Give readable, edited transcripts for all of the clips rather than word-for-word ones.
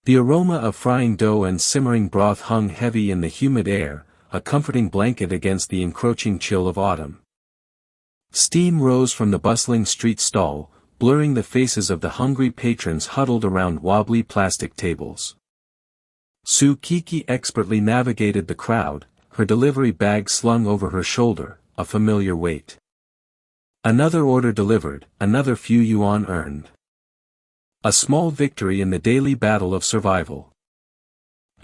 The aroma of frying dough and simmering broth hung heavy in the humid air, a comforting blanket against the encroaching chill of autumn. Steam rose from the bustling street stall, blurring the faces of the hungry patrons huddled around wobbly plastic tables. Tsukiki expertly navigated the crowd, her delivery bag slung over her shoulder, a familiar weight. Another order delivered, another few yuan earned. A small victory in the daily battle of survival.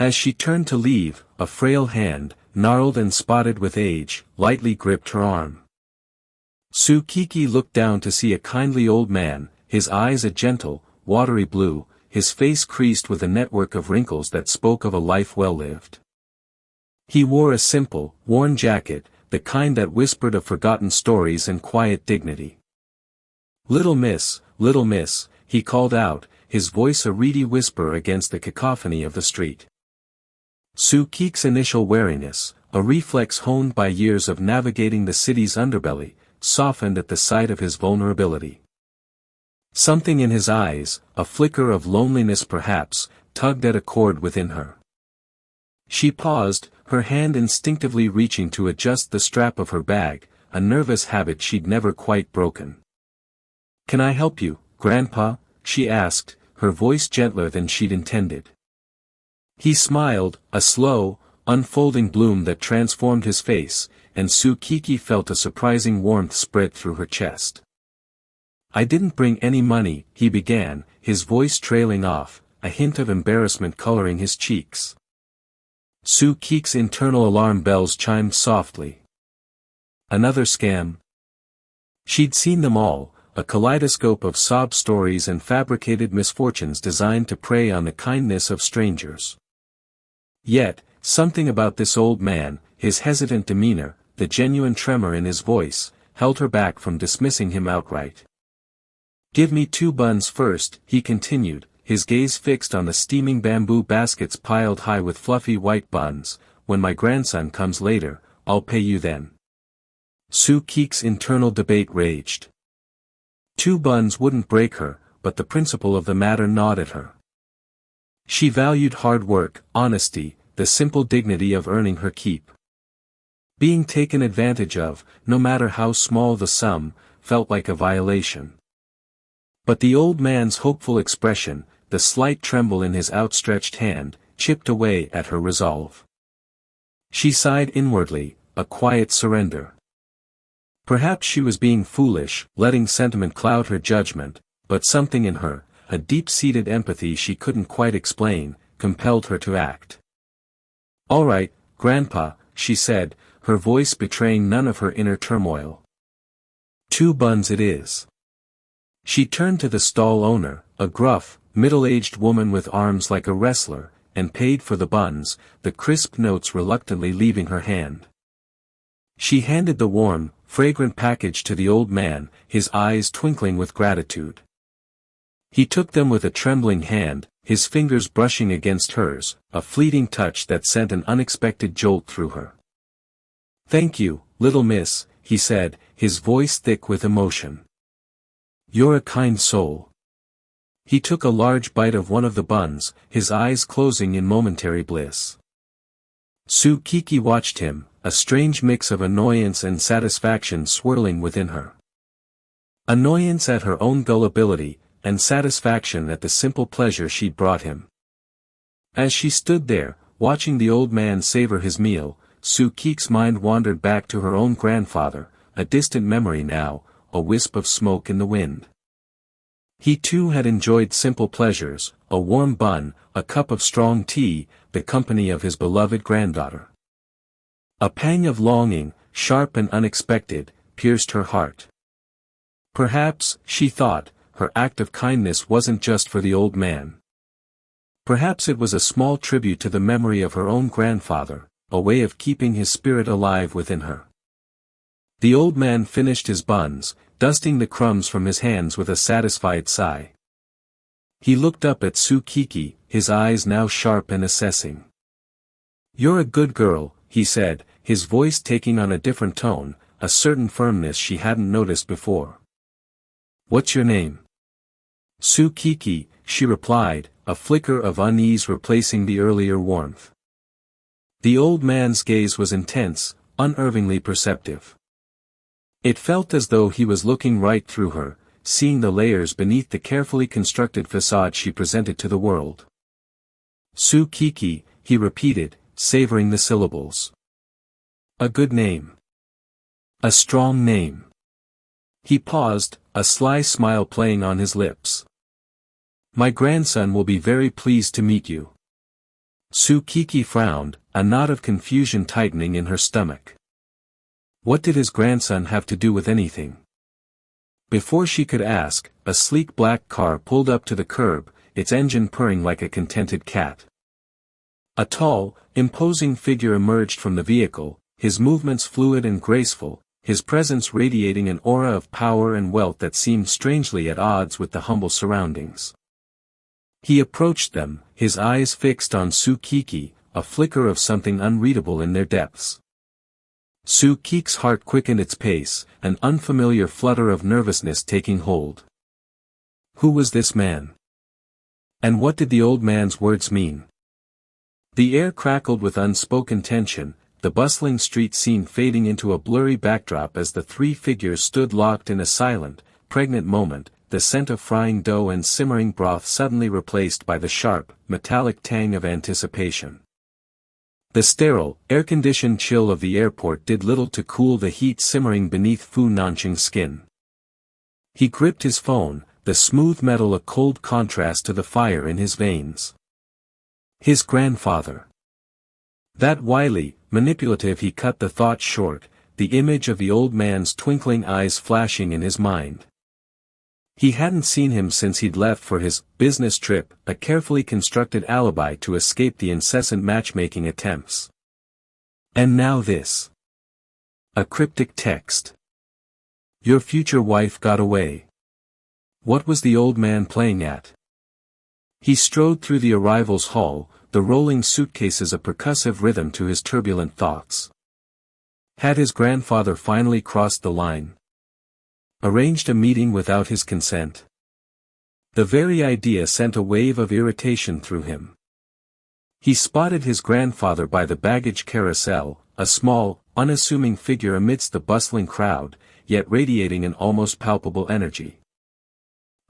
As she turned to leave, a frail hand, gnarled and spotted with age, lightly gripped her arm. Tsukiki looked down to see a kindly old man, his eyes a gentle, watery blue, his face creased with a network of wrinkles that spoke of a life well lived. He wore a simple, worn jacket, the kind that whispered of forgotten stories and quiet dignity. Little miss," he called out, his voice a reedy whisper against the cacophony of the street. Tsukiki's initial wariness, a reflex honed by years of navigating the city's underbelly, softened at the sight of his vulnerability. Something in his eyes, a flicker of loneliness perhaps, tugged at a chord within her. She paused, her hand instinctively reaching to adjust the strap of her bag, a nervous habit she'd never quite broken. "Can I help you, Grandpa?" she asked, her voice gentler than she'd intended. He smiled, a slow, unfolding bloom that transformed his face, and Tsukiki felt a surprising warmth spread through her chest. "I didn't bring any money," he began, his voice trailing off, a hint of embarrassment coloring his cheeks. Tsukiki's internal alarm bells chimed softly. Another scam? She'd seen them all, a kaleidoscope of sob stories and fabricated misfortunes designed to prey on the kindness of strangers. Yet, something about this old man, his hesitant demeanor, the genuine tremor in his voice, held her back from dismissing him outright. "Give me 2 buns first," he continued, his gaze fixed on the steaming bamboo baskets piled high with fluffy white buns. "When my grandson comes later, I'll pay you then." Tsukiki's internal debate raged. 2 buns wouldn't break her, but the principle of the matter gnawed at her. She valued hard work, honesty, the simple dignity of earning her keep. Being taken advantage of, no matter how small the sum, felt like a violation. But the old man's hopeful expression, the slight tremble in his outstretched hand, chipped away at her resolve. She sighed inwardly, a quiet surrender. Perhaps she was being foolish, letting sentiment cloud her judgment, but something in her, a deep-seated empathy she couldn't quite explain, compelled her to act. "All right, Grandpa," she said, her voice betraying none of her inner turmoil. 2 buns it is. She turned to the stall owner, a gruff, middle-aged woman with arms like a wrestler, and paid for the buns, the crisp notes reluctantly leaving her hand. She handed the warm, fragrant package to the old man, his eyes twinkling with gratitude. He took them with a trembling hand, his fingers brushing against hers, a fleeting touch that sent an unexpected jolt through her. "Thank you, little miss," he said, his voice thick with emotion. "You're a kind soul." He took a large bite of one of the buns, his eyes closing in momentary bliss. Tsukiki watched him, a strange mix of annoyance and satisfaction swirling within her. Annoyance at her own gullibility, and satisfaction at the simple pleasure she'd brought him. As she stood there, watching the old man savor his meal, Tsukiki's mind wandered back to her own grandfather, a distant memory now, a wisp of smoke in the wind. He too had enjoyed simple pleasures, a warm bun, a cup of strong tea, the company of his beloved granddaughter. A pang of longing, sharp and unexpected, pierced her heart. Perhaps, she thought, her act of kindness wasn't just for the old man. Perhaps it was a small tribute to the memory of her own grandfather, a way of keeping his spirit alive within her. The old man finished his buns, dusting the crumbs from his hands with a satisfied sigh. He looked up at Tsukiki, his eyes now sharp and assessing. "You're a good girl," he said, his voice taking on a different tone, a certain firmness she hadn't noticed before. "What's your name?" "Tsukiki," she replied, a flicker of unease replacing the earlier warmth. The old man's gaze was intense, unervingly perceptive. It felt as though he was looking right through her, seeing the layers beneath the carefully constructed facade she presented to the world. Su-Kiki, he repeated, savoring the syllables. A good name. A strong name. He paused, a sly smile playing on his lips. My grandson will be very pleased to meet you. Su-Kiki frowned, a knot of confusion tightening in her stomach. What did his grandson have to do with anything? Before she could ask, a sleek black car pulled up to the curb, its engine purring like a contented cat. A tall, imposing figure emerged from the vehicle, his movements fluid and graceful, his presence radiating an aura of power and wealth that seemed strangely at odds with the humble surroundings. He approached them, his eyes fixed on Su-Kiki, a flicker of something unreadable in their depths. Su-Kiki's heart quickened its pace, an unfamiliar flutter of nervousness taking hold. Who was this man? And what did the old man's words mean? The air crackled with unspoken tension, the bustling street scene fading into a blurry backdrop as the three figures stood locked in a silent, pregnant moment, the scent of frying dough and simmering broth suddenly replaced by the sharp, metallic tang of anticipation. The sterile, air-conditioned chill of the airport did little to cool the heat simmering beneath Fu Nanqing's skin. He gripped his phone, the smooth metal a cold contrast to the fire in his veins. His grandfather. That wily, manipulative. He cut the thought short, the image of the old man's twinkling eyes flashing in his mind. He hadn't seen him since he'd left for his business trip, a carefully constructed alibi to escape the incessant matchmaking attempts. And now this. A cryptic text. Your future wife got away. What was the old man playing at? He strode through the arrivals hall, the rolling suitcases a percussive rhythm to his turbulent thoughts. Had his grandfather finally crossed the line? Arranged a meeting without his consent? The very idea sent a wave of irritation through him. He spotted his grandfather by the baggage carousel, a small, unassuming figure amidst the bustling crowd, yet radiating an almost palpable energy.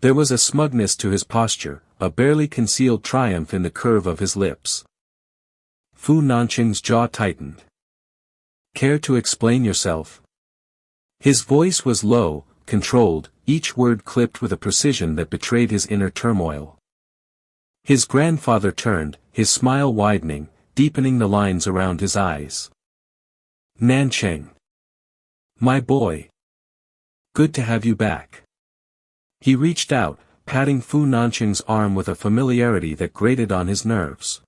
There was a smugness to his posture, a barely concealed triumph in the curve of his lips. Fu Nanqing's jaw tightened. Care to explain yourself? His voice was low, controlled, each word clipped with a precision that betrayed his inner turmoil. His grandfather turned, his smile widening, deepening the lines around his eyes. Nanqing. My boy. Good to have you back. He reached out, patting Fu Nanqing's arm with a familiarity that grated on his nerves.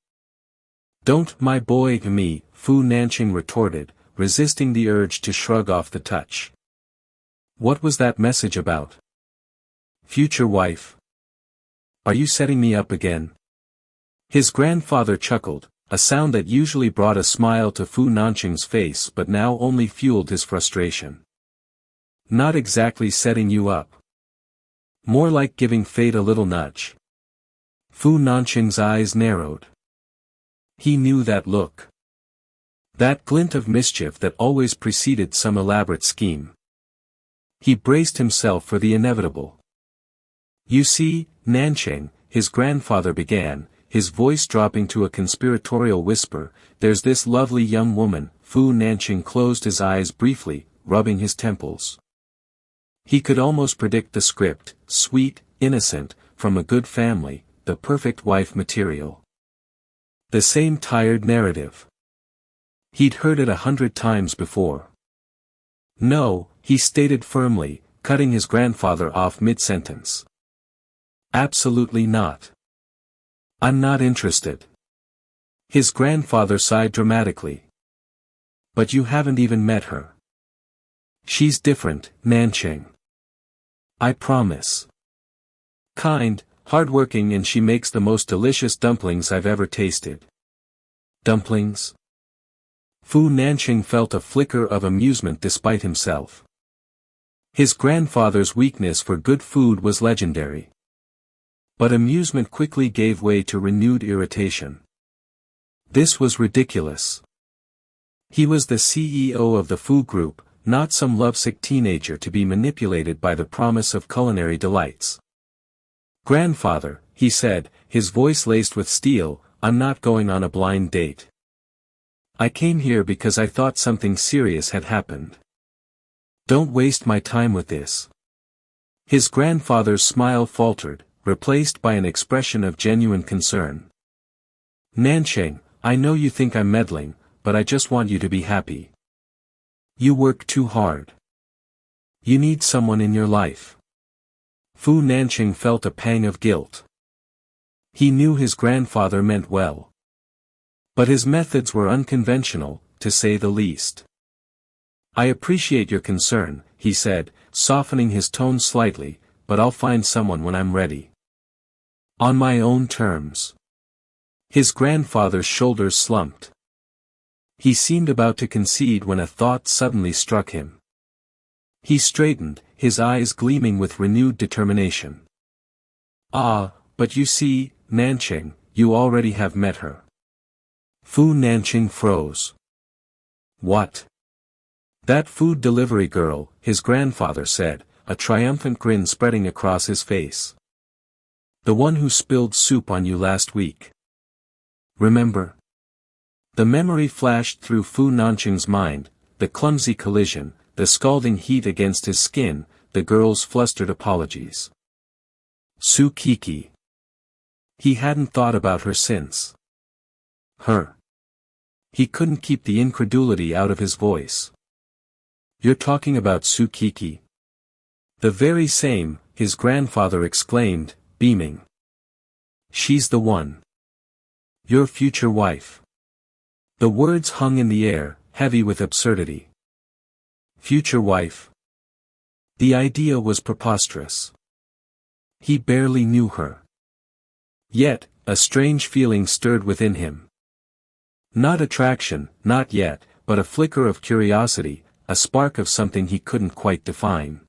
Don't my boy me, Fu Nanqing retorted, resisting the urge to shrug off the touch. What was that message about? Future wife? Are you setting me up again? His grandfather chuckled, a sound that usually brought a smile to Fu Nanqing's face but now only fueled his frustration. Not exactly setting you up. More like giving fate a little nudge. Fu Nanqing's eyes narrowed. He knew that look. That glint of mischief that always preceded some elaborate scheme. He braced himself for the inevitable. You see, Nanqing, his grandfather began, his voice dropping to a conspiratorial whisper, there's this lovely young woman. Fu Nanqing closed his eyes briefly, rubbing his temples. He could almost predict the script, sweet, innocent, from a good family, the perfect wife material. The same tired narrative. He'd heard it 100 times before. No, he stated firmly, cutting his grandfather off mid-sentence. Absolutely not. I'm not interested. His grandfather sighed dramatically. But you haven't even met her. She's different, Nanqing. I promise. Kind, hardworking, and she makes the most delicious dumplings I've ever tasted. Dumplings? Fu Nanqing felt a flicker of amusement despite himself. His grandfather's weakness for good food was legendary. But amusement quickly gave way to renewed irritation. This was ridiculous. He was the CEO of the Fu Group, not some lovesick teenager to be manipulated by the promise of culinary delights. "Grandfather," he said, his voice laced with steel, "I'm not going on a blind date. I came here because I thought something serious had happened. Don't waste my time with this." His grandfather's smile faltered, replaced by an expression of genuine concern. "Nancheng, I know you think I'm meddling, but I just want you to be happy. You work too hard. You need someone in your life." Fu Nancheng felt a pang of guilt. He knew his grandfather meant well. But his methods were unconventional, to say the least. "I appreciate your concern," he said, softening his tone slightly, "but I'll find someone when I'm ready. On my own terms." His grandfather's shoulders slumped. He seemed about to concede when a thought suddenly struck him. He straightened, his eyes gleaming with renewed determination. "Ah, but you see, Nancheng, you already have met her." Fu Nancheng froze. "What?" "That food delivery girl," his grandfather said, a triumphant grin spreading across his face. "The one who spilled soup on you last week. Remember?" The memory flashed through Fu Nancheng's mind, the clumsy collision, the scalding heat against his skin, the girl's flustered apologies. Su Kiki. He hadn't thought about her since. Her. He couldn't keep the incredulity out of his voice. "You're talking about Su Kiki?" "The very same," his grandfather exclaimed, beaming. "She's the one. Your future wife." The words hung in the air, heavy with absurdity. Future wife. The idea was preposterous. He barely knew her. Yet, a strange feeling stirred within him. Not attraction, not yet, but a flicker of curiosity, a spark of something he couldn't quite define.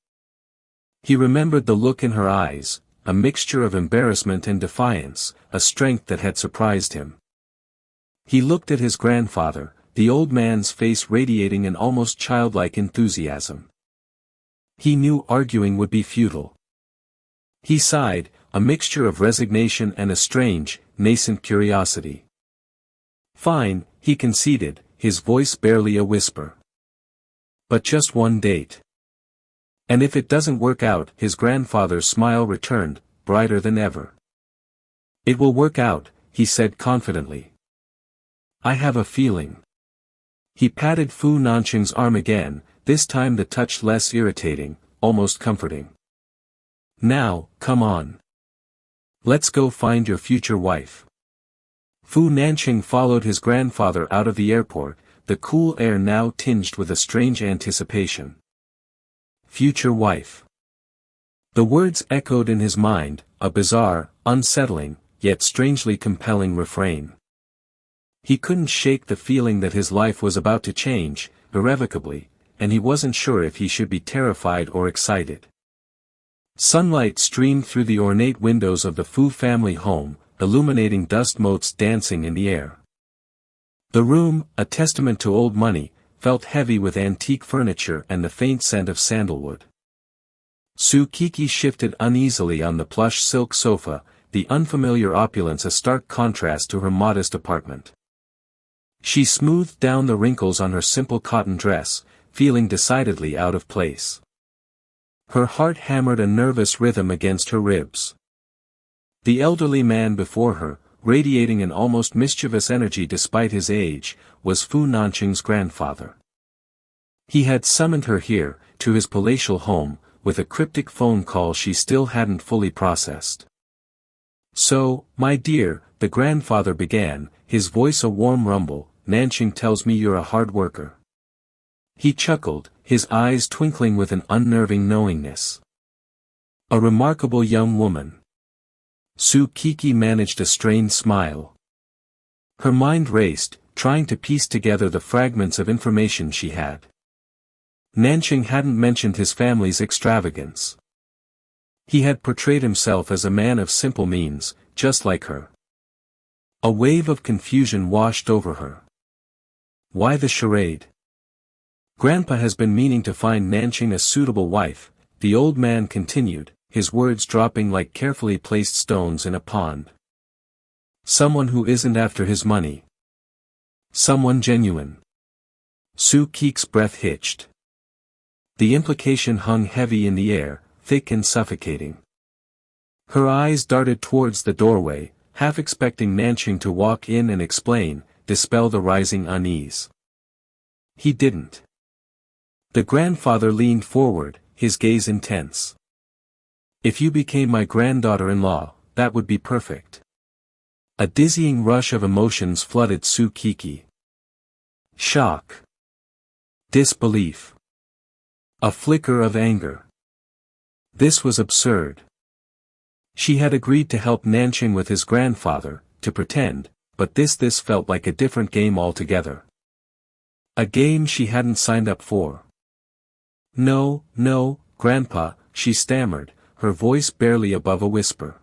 He remembered the look in her eyes, a mixture of embarrassment and defiance, a strength that had surprised him. He looked at his grandfather, the old man's face radiating an almost childlike enthusiasm. He knew arguing would be futile. He sighed, a mixture of resignation and a strange, nascent curiosity. "Fine," he conceded, his voice barely a whisper. "But just one date. And if it doesn't work out," his grandfather's smile returned, brighter than ever. "It will work out," he said confidently. "I have a feeling." He patted Fu Nancheng's arm again, this time the touch less irritating, almost comforting. "Now, come on. Let's go find your future wife." Fu Nancheng followed his grandfather out of the airport, the cool air now tinged with a strange anticipation. Future wife. The words echoed in his mind, a bizarre, unsettling, yet strangely compelling refrain. He couldn't shake the feeling that his life was about to change, irrevocably, and he wasn't sure if he should be terrified or excited. Sunlight streamed through the ornate windows of the Fu family home, illuminating dust motes dancing in the air. The room, a testament to old money, felt heavy with antique furniture and the faint scent of sandalwood. Su Kiki shifted uneasily on the plush silk sofa, the unfamiliar opulence a stark contrast to her modest apartment. She smoothed down the wrinkles on her simple cotton dress, feeling decidedly out of place. Her heart hammered a nervous rhythm against her ribs. The elderly man before her, radiating an almost mischievous energy despite his age, was Fu Nancheng's grandfather. He had summoned her here, to his palatial home, with a cryptic phone call she still hadn't fully processed. "So, my dear," the grandfather began, his voice a warm rumble, "Nancheng tells me you're a hard worker." He chuckled, his eyes twinkling with an unnerving knowingness. "A remarkable young woman." Su Kiki managed a strained smile. Her mind raced, trying to piece together the fragments of information she had. Nancheng hadn't mentioned his family's extravagance. He had portrayed himself as a man of simple means, just like her. A wave of confusion washed over her. Why the charade? Grandpa has been meaning to find Nanching a suitable wife, the old man continued, his words dropping like carefully placed stones in a pond. Someone who isn't after his money. Someone genuine. Sue Keek's breath hitched. The implication hung heavy in the air, thick and suffocating. Her eyes darted towards the doorway, half expecting Nanching to walk in and explain, dispel the rising unease. He didn't. The grandfather leaned forward, his gaze intense. If you became my granddaughter-in-law, that would be perfect. A dizzying rush of emotions flooded Sue Keek. Shock. Disbelief. A flicker of anger. This was absurd. She had agreed to help Nanching with his grandfather, to pretend, but this felt like a different game altogether. A game she hadn't signed up for. No, Grandpa, she stammered, her voice barely above a whisper.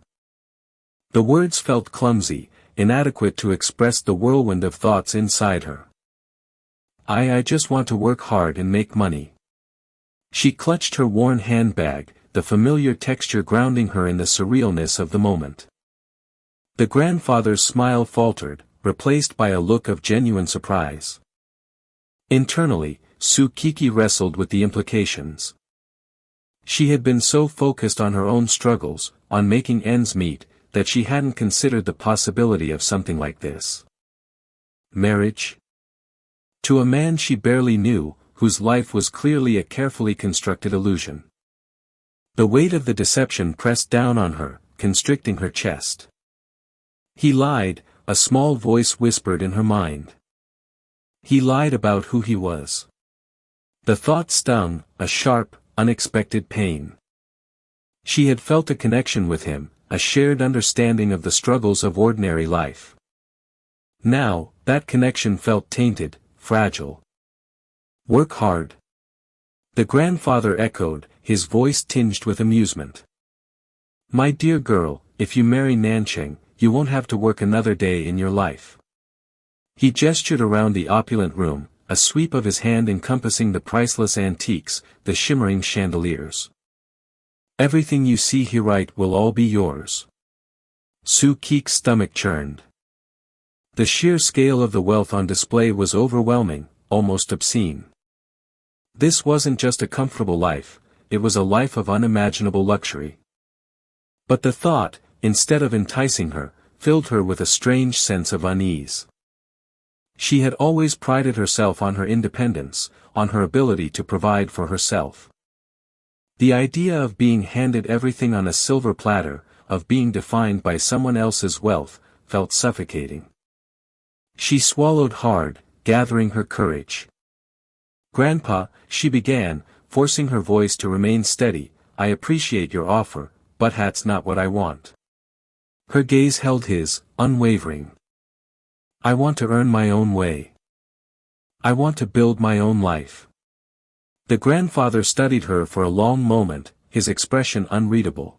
The words felt clumsy, inadequate to express the whirlwind of thoughts inside her. I just want to work hard and make money. She clutched her worn handbag, the familiar texture grounding her in the surrealness of the moment. The grandfather's smile faltered, replaced by a look of genuine surprise. Internally, Sue Keek wrestled with the implications. She had been so focused on her own struggles, on making ends meet, that she hadn't considered the possibility of something like this. Marriage? To a man she barely knew, whose life was clearly a carefully constructed illusion. The weight of the deception pressed down on her, constricting her chest. He lied, a small voice whispered in her mind. He lied about who he was. The thought stung, a sharp, unexpected pain. She had felt a connection with him, a shared understanding of the struggles of ordinary life. Now, that connection felt tainted, fragile. Work hard. The grandfather echoed, his voice tinged with amusement. My dear girl, if you marry Nanching, you won't have to work another day in your life. He gestured around the opulent room, a sweep of his hand encompassing the priceless antiques, the shimmering chandeliers. Everything you see here will all be yours. Sue Keek's stomach churned. The sheer scale of the wealth on display was overwhelming, almost obscene. This wasn't just a comfortable life, it was a life of unimaginable luxury. But the thought, instead of enticing her, filled her with a strange sense of unease. She had always prided herself on her independence, on her ability to provide for herself. The idea of being handed everything on a silver platter, of being defined by someone else's wealth, felt suffocating. She swallowed hard, gathering her courage. Grandpa, she began, forcing her voice to remain steady, I appreciate your offer, but that's not what I want. Her gaze held his, unwavering. I want to earn my own way. I want to build my own life. The grandfather studied her for a long moment, his expression unreadable.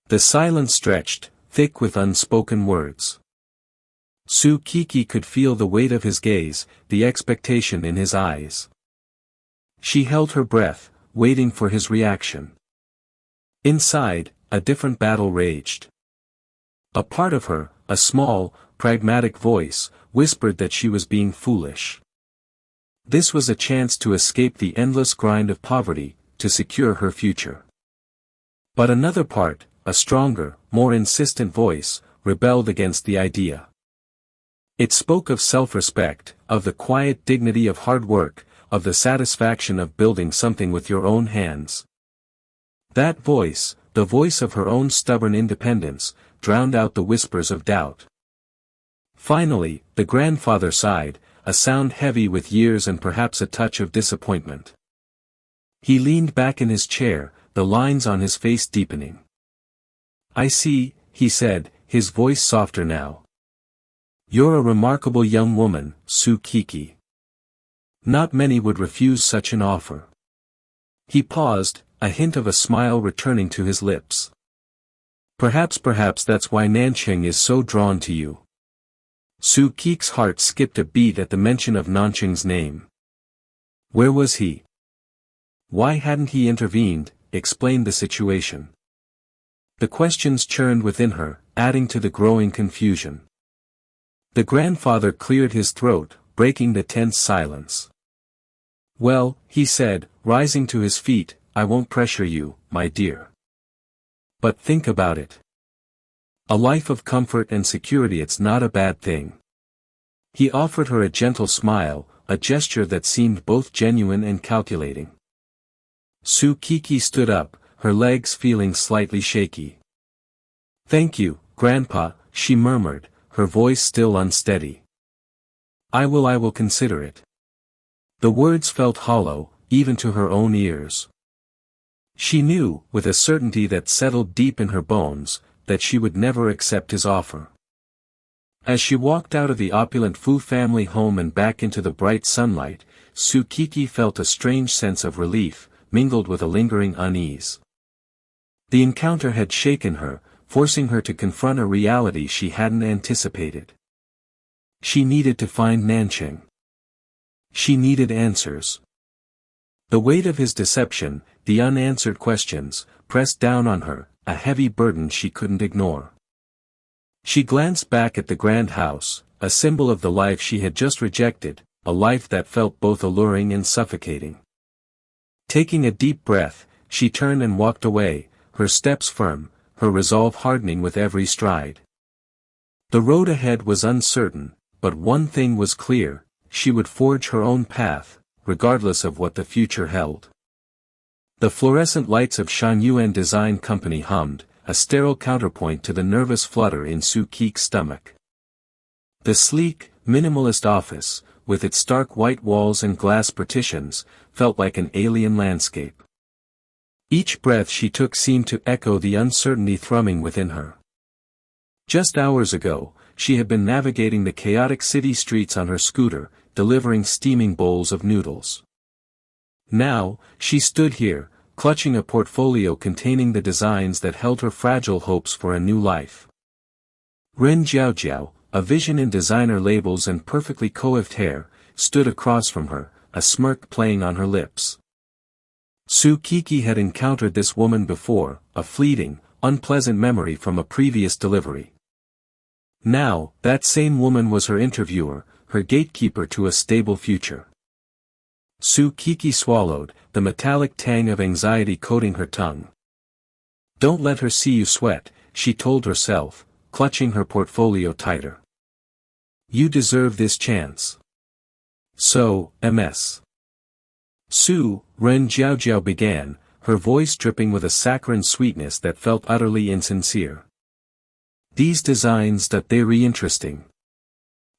The silence stretched, thick with unspoken words. Sue Keek could feel the weight of his gaze, the expectation in his eyes. She held her breath, waiting for his reaction. Inside, a different battle raged. A part of her, a small, pragmatic voice, whispered that she was being foolish. This was a chance to escape the endless grind of poverty, to secure her future. But another part, a stronger, more insistent voice, rebelled against the idea. It spoke of self-respect, of the quiet dignity of hard work, of the satisfaction of building something with your own hands. That voice, the voice of her own stubborn independence, drowned out the whispers of doubt. Finally, the grandfather sighed, a sound heavy with years and perhaps a touch of disappointment. He leaned back in his chair, the lines on his face deepening. I see, he said, his voice softer now. You're a remarkable young woman, Sue Keek. Not many would refuse such an offer. He paused, a hint of a smile returning to his lips. Perhaps that's why Nanching is so drawn to you. Su Kik's heart skipped a beat at the mention of Nanching's name. Where was he? Why hadn't he intervened, explained the situation? The questions churned within her, adding to the growing confusion. The grandfather cleared his throat, breaking the tense silence. Well, he said, rising to his feet, I won't pressure you, my dear. But think about it. A life of comfort and security, it's not a bad thing. He offered her a gentle smile, a gesture that seemed both genuine and calculating. Su Kiki stood up, her legs feeling slightly shaky. Thank you, Grandpa, she murmured, her voice still unsteady. I will consider it. The words felt hollow, even to her own ears. She knew, with a certainty that settled deep in her bones, that she would never accept his offer. As she walked out of the opulent Fu family home and back into the bright sunlight, Su Kiki felt a strange sense of relief, mingled with a lingering unease. The encounter had shaken her, forcing her to confront a reality she hadn't anticipated. She needed to find Nanching. She needed answers. The weight of his deception, the unanswered questions, pressed down on her, a heavy burden she couldn't ignore. She glanced back at the grand house, a symbol of the life she had just rejected, a life that felt both alluring and suffocating. Taking a deep breath, she turned and walked away, her steps firm, her resolve hardening with every stride. The road ahead was uncertain, but one thing was clear, she would forge her own path, regardless of what the future held. The fluorescent lights of Shan Design Company hummed, a sterile counterpoint to the nervous flutter in Su Kik's stomach. The sleek, minimalist office, with its stark white walls and glass partitions, felt like an alien landscape. Each breath she took seemed to echo the uncertainty thrumming within her. Just hours ago, she had been navigating the chaotic city streets on her scooter, delivering steaming bowls of noodles. Now, she stood here, clutching a portfolio containing the designs that held her fragile hopes for a new life. Ren Jiaojiao, a vision in designer labels and perfectly coiffed hair, stood across from her, a smirk playing on her lips. Su Kiki had encountered this woman before, a fleeting, unpleasant memory from a previous delivery. Now, that same woman was her interviewer, her gatekeeper to a stable future. Su Kiki swallowed, the metallic tang of anxiety coating her tongue. Don't let her see you sweat, she told herself, clutching her portfolio tighter. You deserve this chance. So, Ms. Su, Ren Jiaojiao began, her voice dripping with a saccharine sweetness that felt utterly insincere. These designs that they're interesting.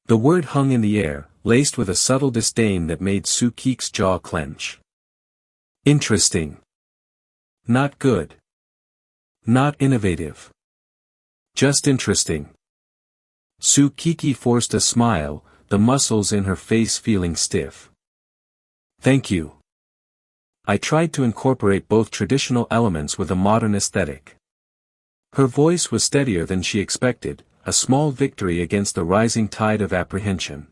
The word hung in the air, laced with a subtle disdain that made Su Kik's jaw clench. Interesting. Not good. Not innovative. Just interesting. Su Kiki forced a smile, the muscles in her face feeling stiff. Thank you. I tried to incorporate both traditional elements with a modern aesthetic. Her voice was steadier than she expected, a small victory against the rising tide of apprehension.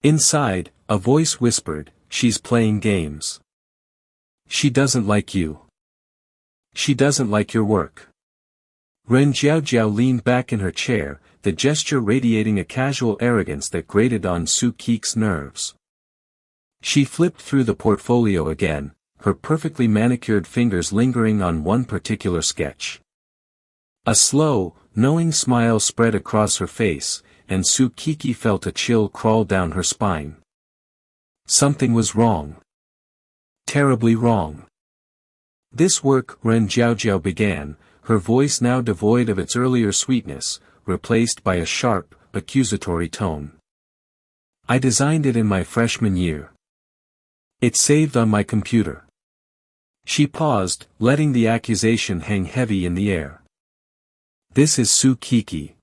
Inside, a voice whispered, she's playing games. She doesn't like you. She doesn't like your work. Ren Jiaojiao leaned back in her chair, the gesture radiating a casual arrogance that grated on Su Kik's nerves. She flipped through the portfolio again, her perfectly manicured fingers lingering on one particular sketch. A slow, knowing smile spread across her face, and Su Kiki felt a chill crawl down her spine. Something was wrong. Terribly wrong. This work, Ren Jiaojiao began, her voice now devoid of its earlier sweetness, replaced by a sharp, accusatory tone. I designed it in my freshman year. It's saved on my computer. She paused, letting the accusation hang heavy in the air. This is Su Kiki.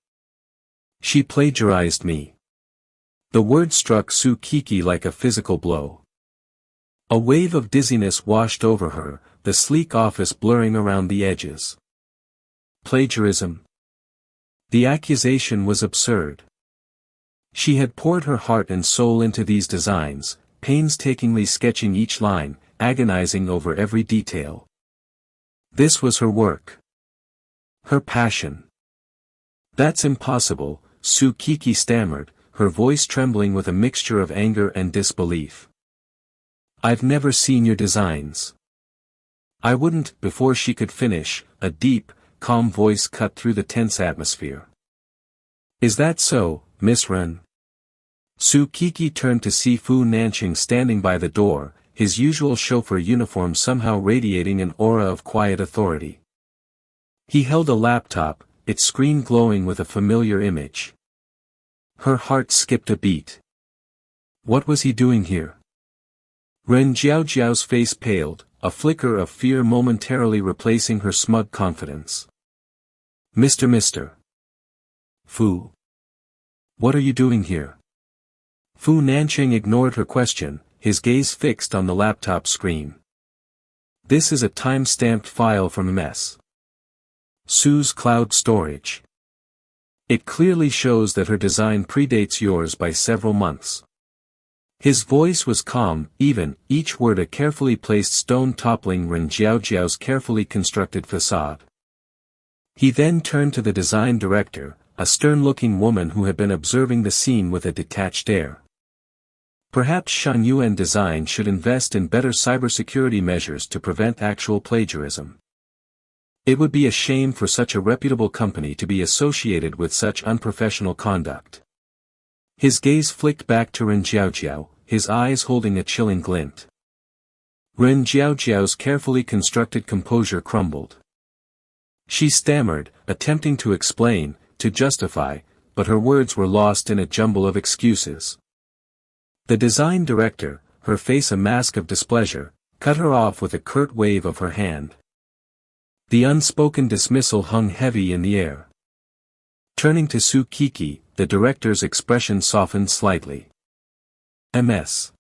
She plagiarized me. The word struck Su Kiki like a physical blow. A wave of dizziness washed over her, the sleek office blurring around the edges. Plagiarism. The accusation was absurd. She had poured her heart and soul into these designs, painstakingly sketching each line, agonizing over every detail. This was her work. Her passion. "That's impossible," Kiki stammered, her voice trembling with a mixture of anger and disbelief. "I've never seen your designs." "I wouldn't." Before she could finish, a deep, calm voice cut through the tense atmosphere. "Is that so, Miss Ren?" Kiki turned to see Fu Nanqing standing by the door, his usual chauffeur uniform somehow radiating an aura of quiet authority. He held a laptop, its screen glowing with a familiar image. Her heart skipped a beat. What was he doing here? Ren Jiaojiao's face paled, a flicker of fear momentarily replacing her smug confidence. Mr. Fu. What are you doing here?" Fu Nanqing ignored her question, his gaze fixed on the laptop screen. "This is a time-stamped file from MS. Su's cloud storage. It clearly shows that her design predates yours by several months." His voice was calm, even, each word a carefully placed stone toppling Ren Jiaojiao's carefully constructed facade. He then turned to the design director, a stern-looking woman who had been observing the scene with a detached air. "Perhaps Shan Yuan Design should invest in better cybersecurity measures to prevent actual plagiarism. It would be a shame for such a reputable company to be associated with such unprofessional conduct." His gaze flicked back to Ren Jiaojiao, his eyes holding a chilling glint. Ren Jiaojiao's carefully constructed composure crumbled. She stammered, attempting to explain, to justify, but her words were lost in a jumble of excuses. The design director, her face a mask of displeasure, cut her off with a curt wave of her hand. The unspoken dismissal hung heavy in the air. Turning to Kiki, the director's expression softened slightly. "MS.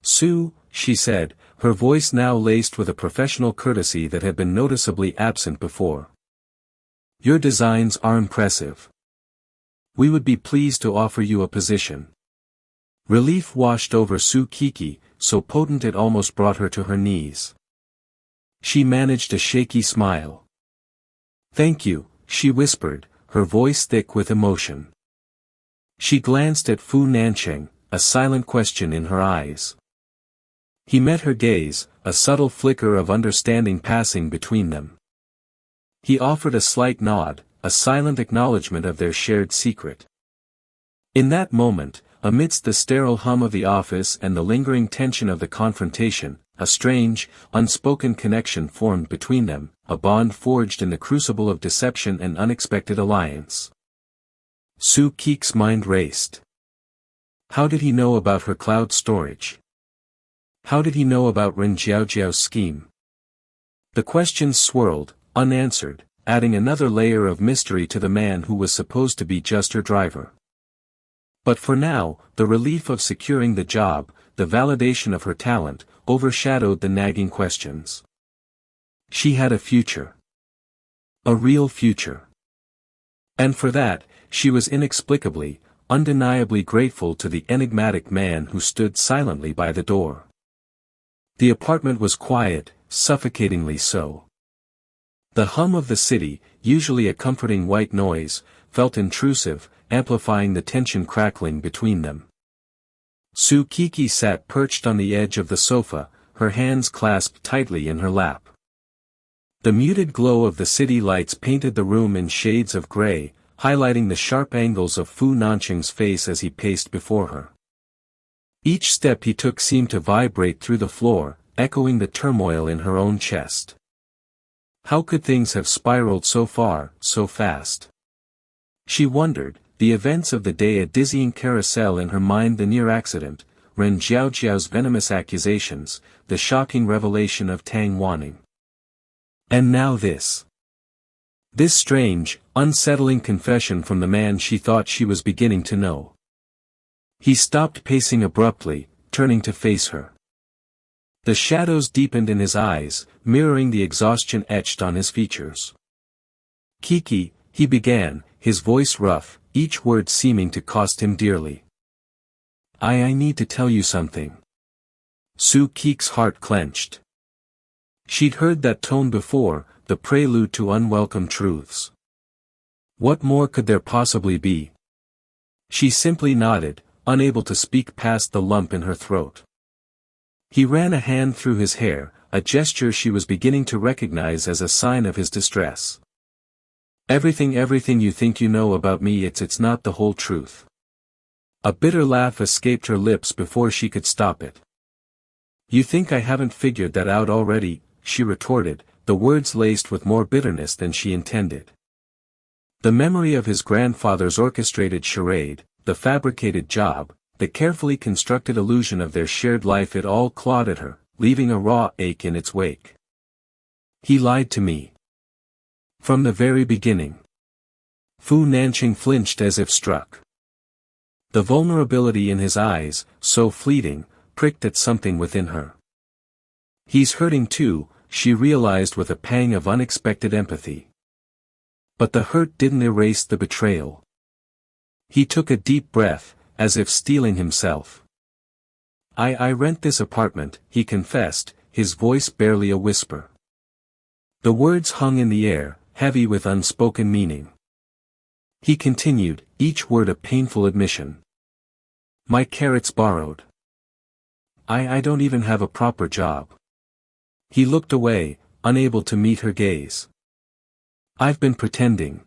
Su," she said, her voice now laced with a professional courtesy that had been noticeably absent before. "Your designs are impressive. We would be pleased to offer you a position." Relief washed over Kiki, so potent it almost brought her to her knees. She managed a shaky smile. "Thank you," she whispered, her voice thick with emotion. She glanced at Fu Nanqing, a silent question in her eyes. He met her gaze, a subtle flicker of understanding passing between them. He offered a slight nod, a silent acknowledgement of their shared secret. In that moment, amidst the sterile hum of the office and the lingering tension of the confrontation, a strange, unspoken connection formed between them, a bond forged in the crucible of deception and unexpected alliance. Kiki's mind raced. How did he know about her cloud storage? How did he know about Ren Jiaojiao's scheme? The questions swirled, unanswered, adding another layer of mystery to the man who was supposed to be just her driver. But for now, the relief of securing the job, the validation of her talent, overshadowed the nagging questions. She had a future. A real future. And for that, she was inexplicably, undeniably grateful to the enigmatic man who stood silently by the door. The apartment was quiet, suffocatingly so. The hum of the city, usually a comforting white noise, felt intrusive, amplifying the tension crackling between them. Kiki sat perched on the edge of the sofa, her hands clasped tightly in her lap. The muted glow of the city lights painted the room in shades of gray, highlighting the sharp angles of Fu Nanqing's face as he paced before her. Each step he took seemed to vibrate through the floor, echoing the turmoil in her own chest. How could things have spiraled so far, so fast? She wondered, the events of the day a dizzying carousel in her mind, the near accident, Ren Jiaojiao's venomous accusations, the shocking revelation of Tang Wanning. And now this. This strange, unsettling confession from the man she thought she was beginning to know. He stopped pacing abruptly, turning to face her. The shadows deepened in his eyes, mirroring the exhaustion etched on his features. "Kiki," he began, his voice rough, each word seeming to cost him dearly. I need to tell you something." Sue Keek's heart clenched. She'd heard that tone before, the prelude to unwelcome truths. What more could there possibly be? She simply nodded, unable to speak past the lump in her throat. He ran a hand through his hair, a gesture she was beginning to recognize as a sign of his distress. Everything you think you know about me, it's not the whole truth." A bitter laugh escaped her lips before she could stop it. "You think I haven't figured that out already?" she retorted, the words laced with more bitterness than she intended. The memory of his grandfather's orchestrated charade, the fabricated job, the carefully constructed illusion of their shared life, it all clawed at her, leaving a raw ache in its wake. "He lied to me. From the very beginning." Fu Nanqing flinched as if struck. The vulnerability in his eyes, so fleeting, pricked at something within her. "He's hurting too," she realized with a pang of unexpected empathy. But the hurt didn't erase the betrayal. He took a deep breath, as if steeling himself. I rent this apartment," he confessed, his voice barely a whisper. The words hung in the air, heavy with unspoken meaning. He continued, each word a painful admission. "My carrots borrowed. I don't even have a proper job." He looked away, unable to meet her gaze. "I've been pretending."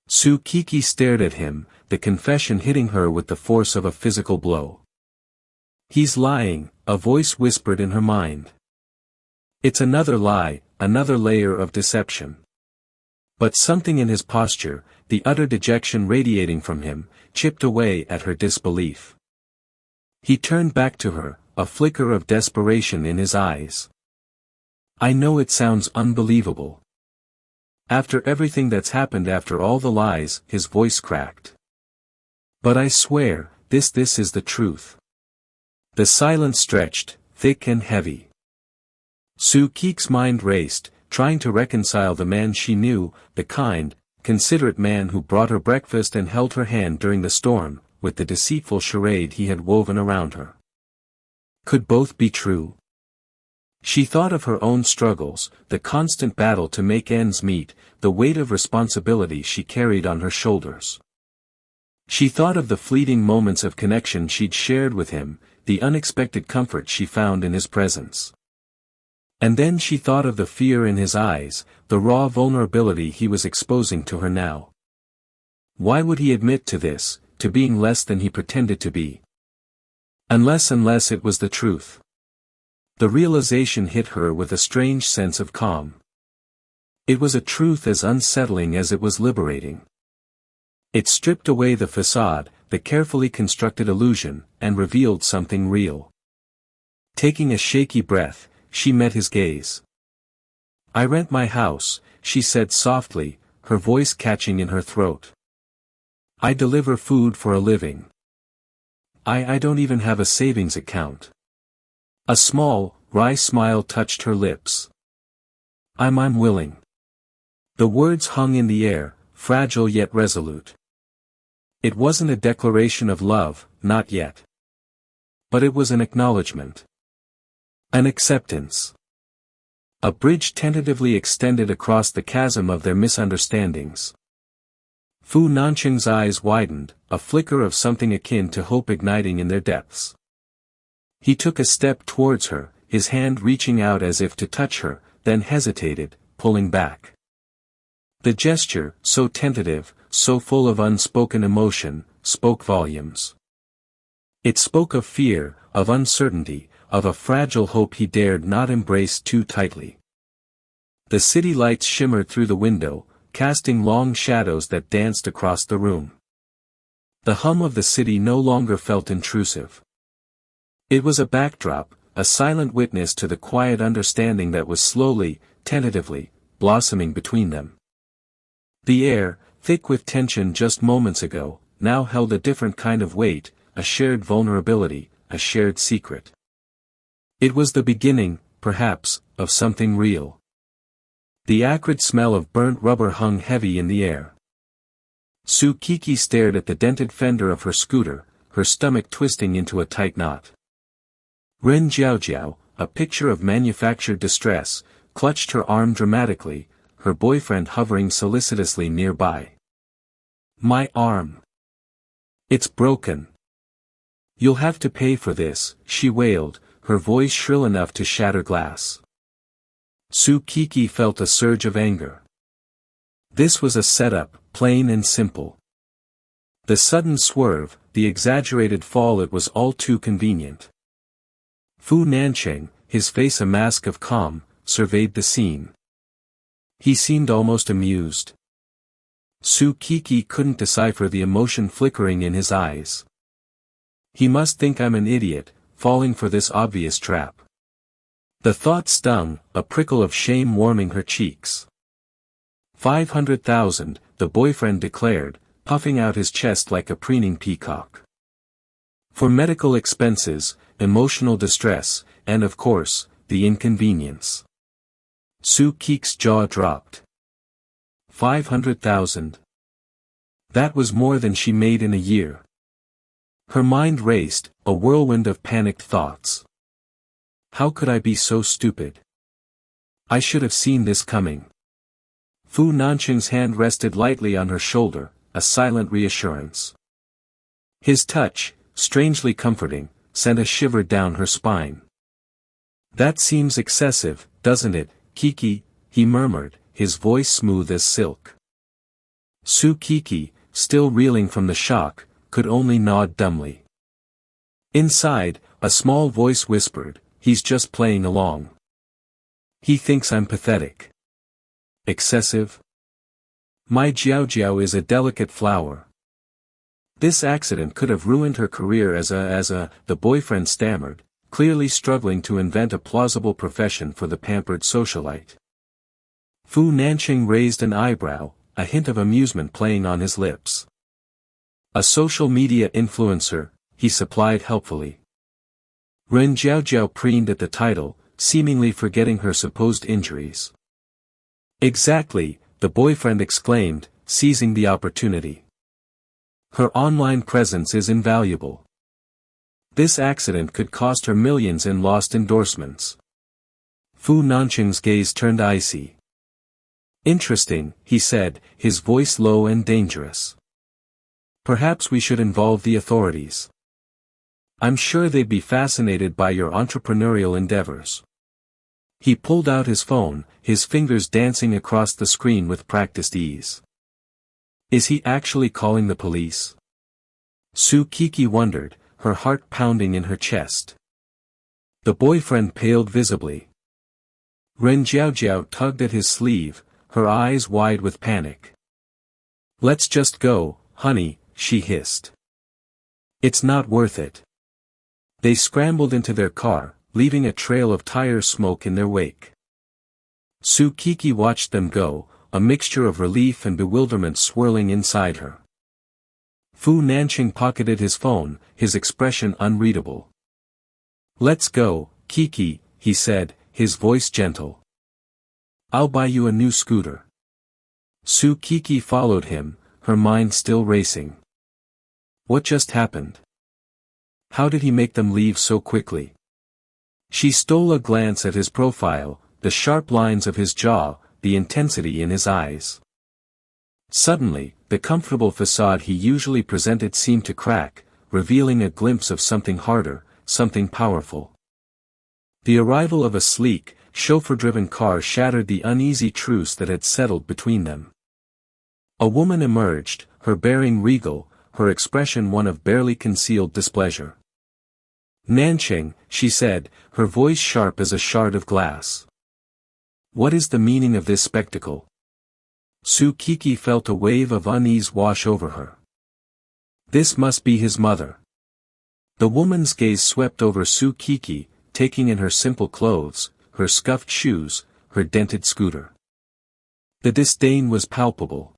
Sue Kiki stared at him, the confession hitting her with the force of a physical blow. "He's lying," a voice whispered in her mind. "It's another lie, another layer of deception." But something in his posture, the utter dejection radiating from him, chipped away at her disbelief. He turned back to her, a flicker of desperation in his eyes. "I know it sounds unbelievable. After everything that's happened, after all the lies," his voice cracked. "But I swear, this is the truth." The silence stretched, thick and heavy. Sue Keek's mind raced, trying to reconcile the man she knew, the kind, considerate man who brought her breakfast and held her hand during the storm, with the deceitful charade he had woven around her. Could both be true? She thought of her own struggles, the constant battle to make ends meet, the weight of responsibility she carried on her shoulders. She thought of the fleeting moments of connection she'd shared with him, the unexpected comfort she found in his presence. And then she thought of the fear in his eyes, the raw vulnerability he was exposing to her now. Why would he admit to this, to being less than he pretended to be? Unless it was the truth. The realization hit her with a strange sense of calm. It was a truth as unsettling as it was liberating. It stripped away the facade, the carefully constructed illusion, and revealed something real. Taking a shaky breath, she met his gaze. "I rent my house," she said softly, her voice catching in her throat. "I deliver food for a living. I don't even have a savings account." A small, wry smile touched her lips. I'm willing." The words hung in the air, fragile yet resolute. It wasn't a declaration of love, not yet. But it was an acknowledgement. An acceptance. A bridge tentatively extended across the chasm of their misunderstandings. Fu Nanqing's eyes widened, a flicker of something akin to hope igniting in their depths. He took a step towards her, his hand reaching out as if to touch her, then hesitated, pulling back. The gesture, so tentative, so full of unspoken emotion, spoke volumes. It spoke of fear, of uncertainty, of a fragile hope he dared not embrace too tightly. The city lights shimmered through the window, casting long shadows that danced across the room. The hum of the city no longer felt intrusive. It was a backdrop, a silent witness to the quiet understanding that was slowly, tentatively, blossoming between them. The air, thick with tension just moments ago, now held a different kind of weight, a shared vulnerability, a shared secret. It was the beginning, perhaps, of something real. The acrid smell of burnt rubber hung heavy in the air. Kiki stared at the dented fender of her scooter, her stomach twisting into a tight knot. Ren Jiaojiao, a picture of manufactured distress, clutched her arm dramatically, her boyfriend hovering solicitously nearby. "My arm. It's broken. You'll have to pay for this," she wailed, her voice shrill enough to shatter glass. Kiki felt a surge of anger. This was a setup, plain and simple. The sudden swerve, the exaggerated fall, it was all too convenient. Fu Nancheng, his face a mask of calm, surveyed the scene. He seemed almost amused. Kiki couldn't decipher the emotion flickering in his eyes. He must think I'm an idiot, falling for this obvious trap. The thought stung, a prickle of shame warming her cheeks. 500,000, the boyfriend declared, puffing out his chest like a preening peacock. For medical expenses, emotional distress, and of course, the inconvenience. Kiki's jaw dropped. 500,000. That was more than she made in a year. Her mind raced, a whirlwind of panicked thoughts. How could I be so stupid? I should have seen this coming. Fu Nancheng's hand rested lightly on her shoulder, a silent reassurance. His touch, strangely comforting, sent a shiver down her spine. "That seems excessive, doesn't it, Kiki?" he murmured, his voice smooth as silk. Kiki, still reeling from the shock, could only nod dumbly. Inside, a small voice whispered, "He's just playing along. He thinks I'm pathetic." Excessive? My Jiaojiao is a delicate flower. This accident could have ruined her career as the boyfriend stammered, clearly struggling to invent a plausible profession for the pampered socialite. Fu Nancheng raised an eyebrow, a hint of amusement playing on his lips. "A social media influencer," he supplied helpfully. Ren Jiaojiao preened at the title, seemingly forgetting her supposed injuries. "Exactly," the boyfriend exclaimed, seizing the opportunity. "Her online presence is invaluable. This accident could cost her millions in lost endorsements." Fu Nancheng's gaze turned icy. "Interesting," he said, his voice low and dangerous. "Perhaps we should involve the authorities. I'm sure they'd be fascinated by your entrepreneurial endeavors." He pulled out his phone, his fingers dancing across the screen with practiced ease. Is he actually calling the police? Kiki wondered, her heart pounding in her chest. The boyfriend paled visibly. Ren Jiaojiao tugged at his sleeve, her eyes wide with panic. "Let's just go, honey," she hissed. "It's not worth it." They scrambled into their car, leaving a trail of tire smoke in their wake. Kiki watched them go, a mixture of relief and bewilderment swirling inside her. Fu Nancheng pocketed his phone, his expression unreadable. "Let's go, Kiki," he said, his voice gentle. "I'll buy you a new scooter." Kiki followed him, her mind still racing. What just happened? How did he make them leave so quickly? She stole a glance at his profile, the sharp lines of his jaw, the intensity in his eyes. Suddenly, the comfortable facade he usually presented seemed to crack, revealing a glimpse of something harder, something powerful. The arrival of a sleek, chauffeur-driven car shattered the uneasy truce that had settled between them. A woman emerged, her bearing regal, her expression one of barely concealed displeasure. "Nancheng," she said, her voice sharp as a shard of glass. "What is the meaning of this spectacle?" Kiki felt a wave of unease wash over her. This must be his mother. The woman's gaze swept over Kiki, taking in her simple clothes, her scuffed shoes, her dented scooter. The disdain was palpable.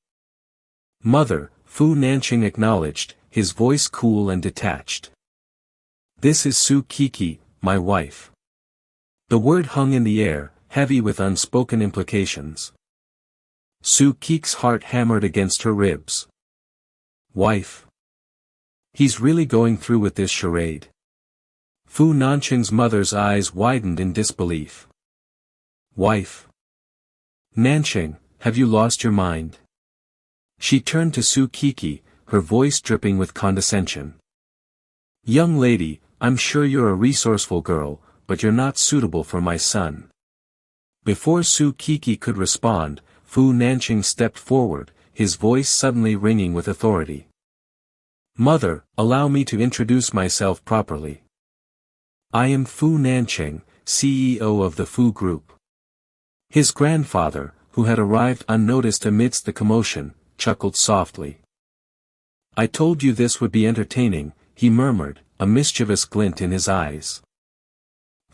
"Mother," Fu Nancheng acknowledged, his voice cool and detached. "This is Kiki, my wife." The word hung in the air, heavy with unspoken implications. Su Kik's heart hammered against her ribs. Wife. He's really going through with this charade. Fu Nancheng's mother's eyes widened in disbelief. Wife. Nancheng, have you lost your mind? She turned to Su Kiki, her voice dripping with condescension. Young lady, I'm sure you're a resourceful girl, but you're not suitable for my son. Before Su Kiki could respond, Fu Nancheng stepped forward, his voice suddenly ringing with authority. Mother, allow me to introduce myself properly. I am Fu Nancheng, CEO of the Fu Group. His grandfather, who had arrived unnoticed amidst the commotion, chuckled softly. I told you this would be entertaining, he murmured, a mischievous glint in his eyes.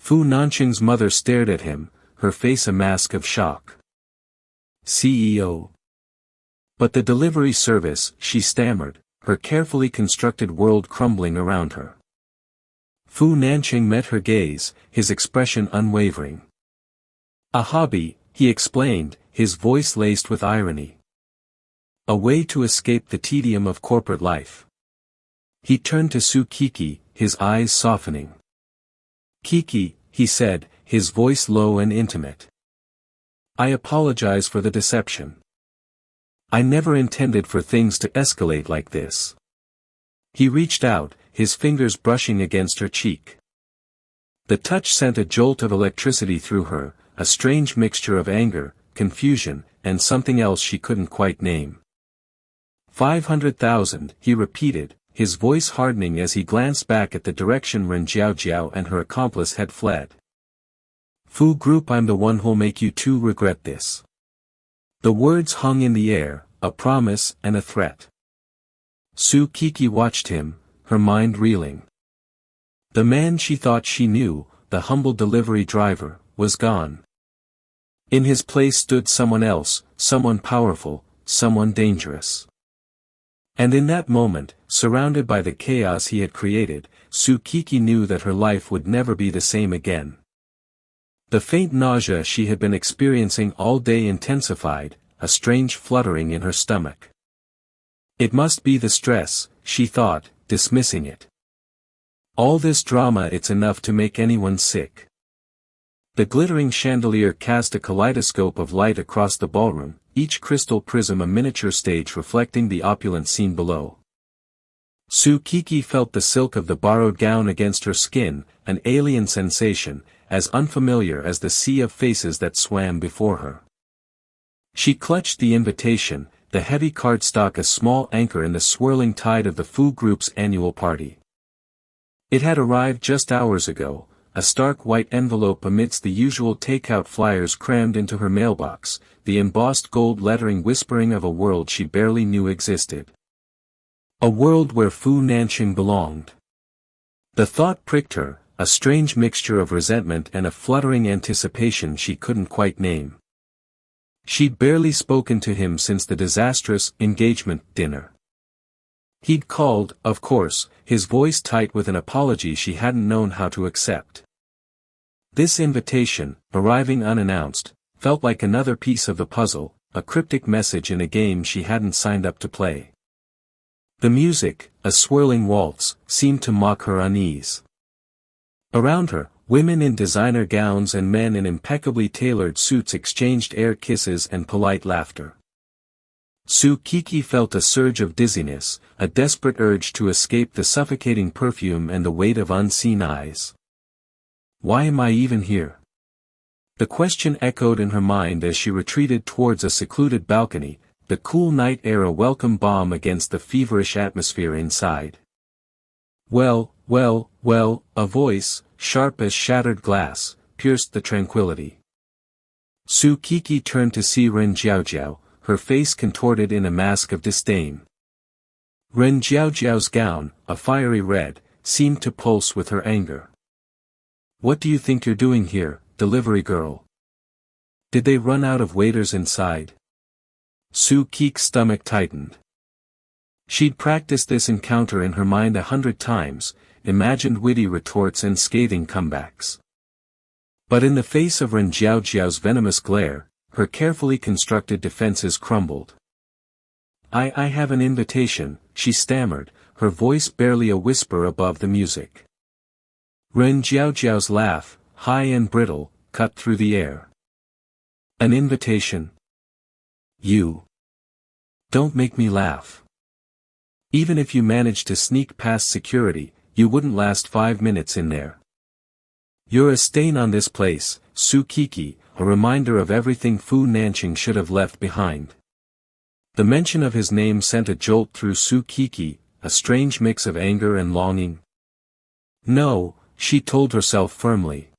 Fu Nancheng's mother stared at him, her face a mask of shock. CEO. But the delivery service, she stammered, her carefully constructed world crumbling around her. Fu Nancheng met her gaze, his expression unwavering. A hobby, he explained, his voice laced with irony. A way to escape the tedium of corporate life. He turned to Su Kiki, his eyes softening. Kiki, he said, his voice low and intimate. I apologize for the deception. I never intended for things to escalate like this. He reached out, his fingers brushing against her cheek. The touch sent a jolt of electricity through her, a strange mixture of anger, confusion, and something else she couldn't quite name. 500,000, he repeated, his voice hardening as he glanced back at the direction Ren Jiaojiao and her accomplice had fled. Fu Group, I'm the one who'll make you two regret this. The words hung in the air, a promise and a threat. Su Kiki watched him, her mind reeling. The man she thought she knew, the humble delivery driver, was gone. In his place stood someone else, someone powerful, someone dangerous. And in that moment, surrounded by the chaos he had created, Su Kiki knew that her life would never be the same again. The faint nausea she had been experiencing all day intensified, a strange fluttering in her stomach. It must be the stress, she thought, dismissing it. All this drama, it's enough to make anyone sick. The glittering chandelier cast a kaleidoscope of light across the ballroom, each crystal prism a miniature stage reflecting the opulent scene below. Su Kiki felt the silk of the borrowed gown against her skin, an alien sensation, as unfamiliar as the sea of faces that swam before her. She clutched the invitation, the heavy cardstock a small anchor in the swirling tide of the Fu Group's annual party. It had arrived just hours ago, a stark white envelope amidst the usual takeout flyers crammed into her mailbox, the embossed gold lettering whispering of a world she barely knew existed. A world where Fu Nancheng belonged. The thought pricked her, a strange mixture of resentment and a fluttering anticipation she couldn't quite name. She'd barely spoken to him since the disastrous engagement dinner. He'd called, of course, his voice tight with an apology she hadn't known how to accept. This invitation, arriving unannounced, felt like another piece of the puzzle, a cryptic message in a game she hadn't signed up to play. The music, a swirling waltz, seemed to mock her unease. Around her, women in designer gowns and men in impeccably tailored suits exchanged air kisses and polite laughter. Su Kiki felt a surge of dizziness, a desperate urge to escape the suffocating perfume and the weight of unseen eyes. Why am I even here? The question echoed in her mind as she retreated towards a secluded balcony, the cool night air a welcome balm against the feverish atmosphere inside. Well, a voice, sharp as shattered glass, pierced the tranquility. Su Kiki turned to see Ren Jiaojiao, her face contorted in a mask of disdain. Ren Jiaojiao's gown, a fiery red, seemed to pulse with her anger. What do you think you're doing here, delivery girl? Did they run out of waiters inside? Su Kiki's stomach tightened. She'd practiced this encounter in her mind 100 times, imagined witty retorts and scathing comebacks. But in the face of Ren Jiaojiao's venomous glare, her carefully constructed defenses crumbled. I have an invitation," she stammered, her voice barely a whisper above the music. Ren Jiaojiao's laugh, high and brittle, cut through the air. "An invitation? You? Don't make me laugh. Even if you managed to sneak past security, you wouldn't last 5 minutes in there. You're a stain on this place, Su Kiki, a reminder of everything Fu Nanqing should have left behind." The mention of his name sent a jolt through Su Kiki, a strange mix of anger and longing. "No," she told herself firmly.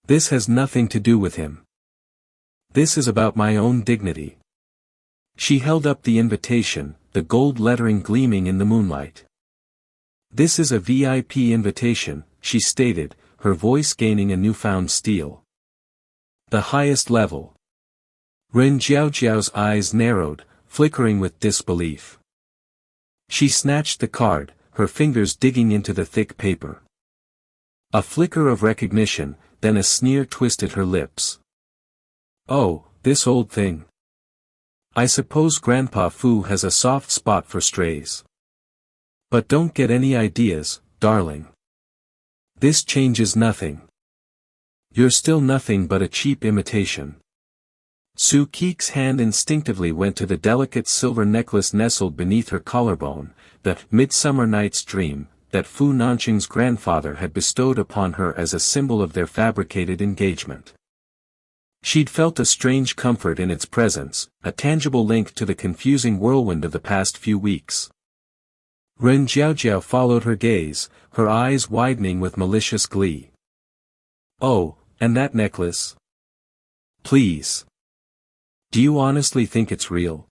"This has nothing to do with him. This is about my own dignity." She held up the invitation, the gold lettering gleaming in the moonlight. "This is a VIP invitation," she stated, her voice gaining a newfound steel. "The highest level." Ren Jiaojiao's eyes narrowed, flickering with disbelief. She snatched the card, her fingers digging into the thick paper. A flicker of recognition, then a sneer twisted her lips. "Oh, this old thing. I suppose Grandpa Fu has a soft spot for strays. But don't get any ideas, darling. This changes nothing. You're still nothing but a cheap imitation." Su Kiki's hand instinctively went to the delicate silver necklace nestled beneath her collarbone, the Midsummer Night's Dream, that Fu Nanqing's grandfather had bestowed upon her as a symbol of their fabricated engagement. She'd felt a strange comfort in its presence, a tangible link to the confusing whirlwind of the past few weeks. Ren Jiaojiao followed her gaze, her eyes widening with malicious glee. "Oh, and that necklace? Please. Do you honestly think it's real?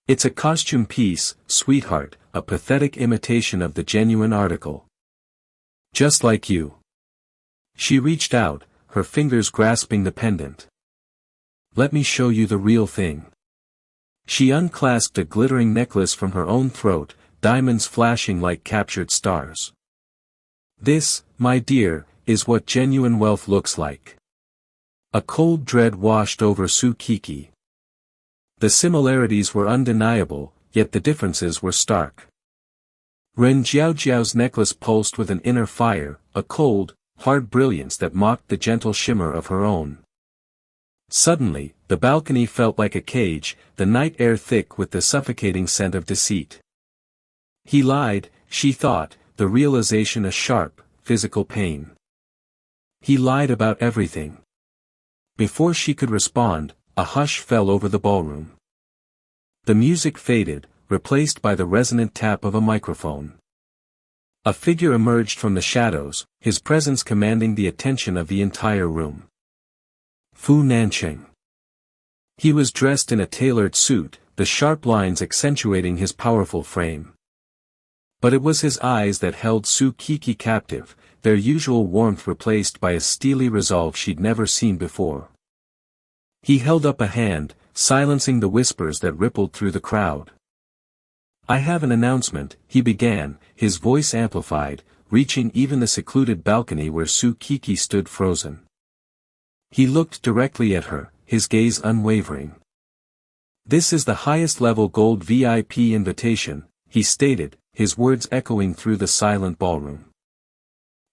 It's a costume piece, sweetheart, a pathetic imitation of the genuine article. Just like you." She reached out, her fingers grasping the pendant. "Let me show you the real thing." She unclasped a glittering necklace from her own throat, diamonds flashing like captured stars. "This, my dear, is what genuine wealth looks like." A cold dread washed over Su Kiki. The similarities were undeniable, yet the differences were stark. Ren Jiaojiao's necklace pulsed with an inner fire, a cold, hard brilliance that mocked the gentle shimmer of her own. Suddenly, the balcony felt like a cage, the night air thick with the suffocating scent of deceit. He lied, she thought, the realization a sharp, physical pain. He lied about everything. Before she could respond, a hush fell over the ballroom. The music faded, replaced by the resonant tap of a microphone. A figure emerged from the shadows, his presence commanding the attention of the entire room. Fu Nanqing. He was dressed in a tailored suit, the sharp lines accentuating his powerful frame. But it was his eyes that held Su Kiki captive, their usual warmth replaced by a steely resolve she'd never seen before. He held up a hand, silencing the whispers that rippled through the crowd. "I have an announcement," he began, his voice amplified, reaching even the secluded balcony where Su Kiki stood frozen. He looked directly at her, his gaze unwavering. "This is the highest-level gold VIP invitation," he stated, his words echoing through the silent ballroom.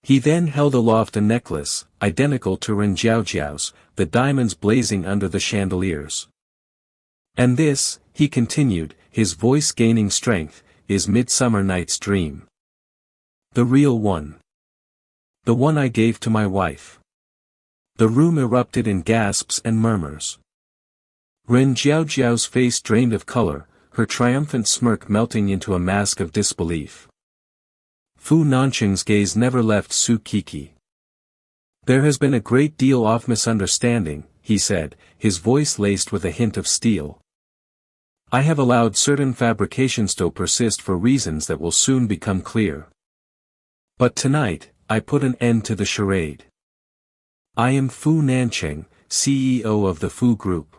He then held aloft a necklace, identical to Ren Jiaojiao's, the diamonds blazing under the chandeliers. "And this," he continued, his voice gaining strength, "is Midsummer Night's Dream. The real one. The one I gave to my wife." The room erupted in gasps and murmurs. Ren Jiaojiao's face drained of color, her triumphant smirk melting into a mask of disbelief. Fu Nanqing's gaze never left Su Kiki. "There has been a great deal of misunderstanding," he said, his voice laced with a hint of steel. "I have allowed certain fabrications to persist for reasons that will soon become clear. But tonight, I put an end to the charade. I am Fu Nanqing, CEO of the Fu Group.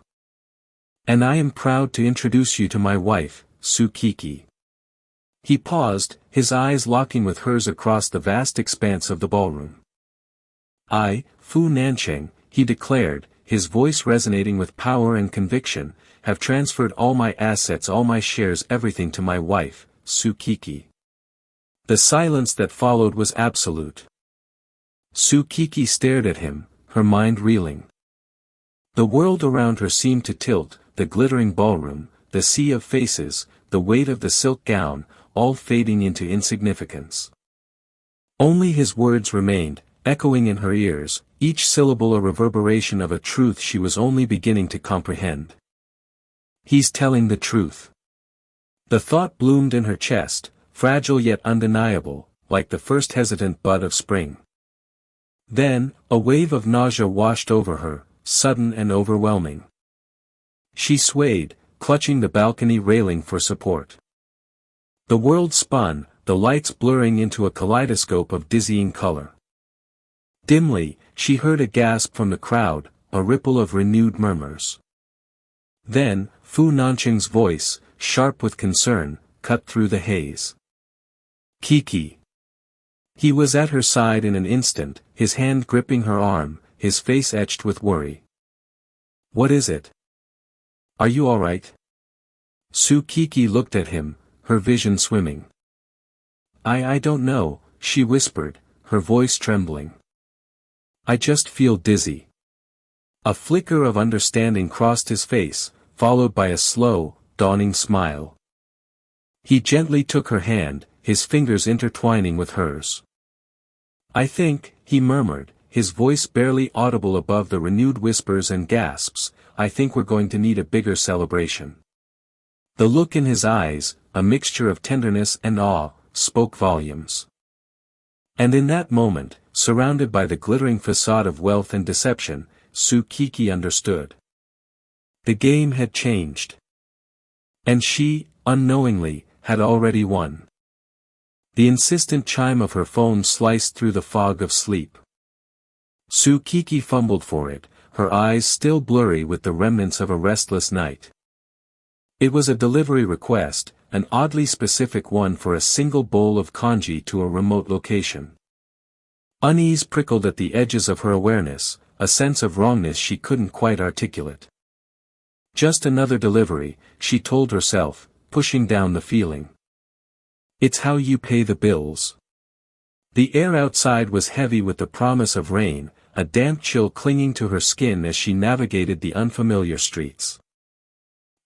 And I am proud to introduce you to my wife, Su Kiki." He paused, his eyes locking with hers across the vast expanse of the ballroom. I, Fu Nancheng, he declared, his voice resonating with power and conviction, have transferred all my assets, all my shares, everything to my wife, Su Kiki. The silence that followed was absolute. Su Kiki stared at him, her mind reeling. The world around her seemed to tilt, the glittering ballroom, the sea of faces, the weight of the silk gown, all fading into insignificance. Only his words remained, echoing in her ears, each syllable a reverberation of a truth she was only beginning to comprehend. He's telling the truth. The thought bloomed in her chest, fragile yet undeniable, like the first hesitant bud of spring. Then, a wave of nausea washed over her, sudden and overwhelming. She swayed, clutching the balcony railing for support. The world spun, the lights blurring into a kaleidoscope of dizzying color. Dimly, she heard a gasp from the crowd, a ripple of renewed murmurs. Then, Fu Nancheng's voice, sharp with concern, cut through the haze. Kiki. He was at her side in an instant, his hand gripping her arm, his face etched with worry. What is it? Are you all right? Su Kiki looked at him, her vision swimming. I don't know, she whispered, her voice trembling. I just feel dizzy. A flicker of understanding crossed his face, followed by a slow, dawning smile. He gently took her hand, his fingers intertwining with hers. I think, he murmured, his voice barely audible above the renewed whispers and gasps, I think we're going to need a bigger celebration. The look in his eyes, a mixture of tenderness and awe, spoke volumes. And in that moment, surrounded by the glittering facade of wealth and deception, Su Kiki understood. The game had changed. And she, unknowingly, had already won. The insistent chime of her phone sliced through the fog of sleep. Su Kiki fumbled for it, her eyes still blurry with the remnants of a restless night. It was a delivery request, an oddly specific one for a single bowl of congee to a remote location. Unease prickled at the edges of her awareness, a sense of wrongness she couldn't quite articulate. Just another delivery, she told herself, pushing down the feeling. It's how you pay the bills. The air outside was heavy with the promise of rain, a damp chill clinging to her skin as she navigated the unfamiliar streets.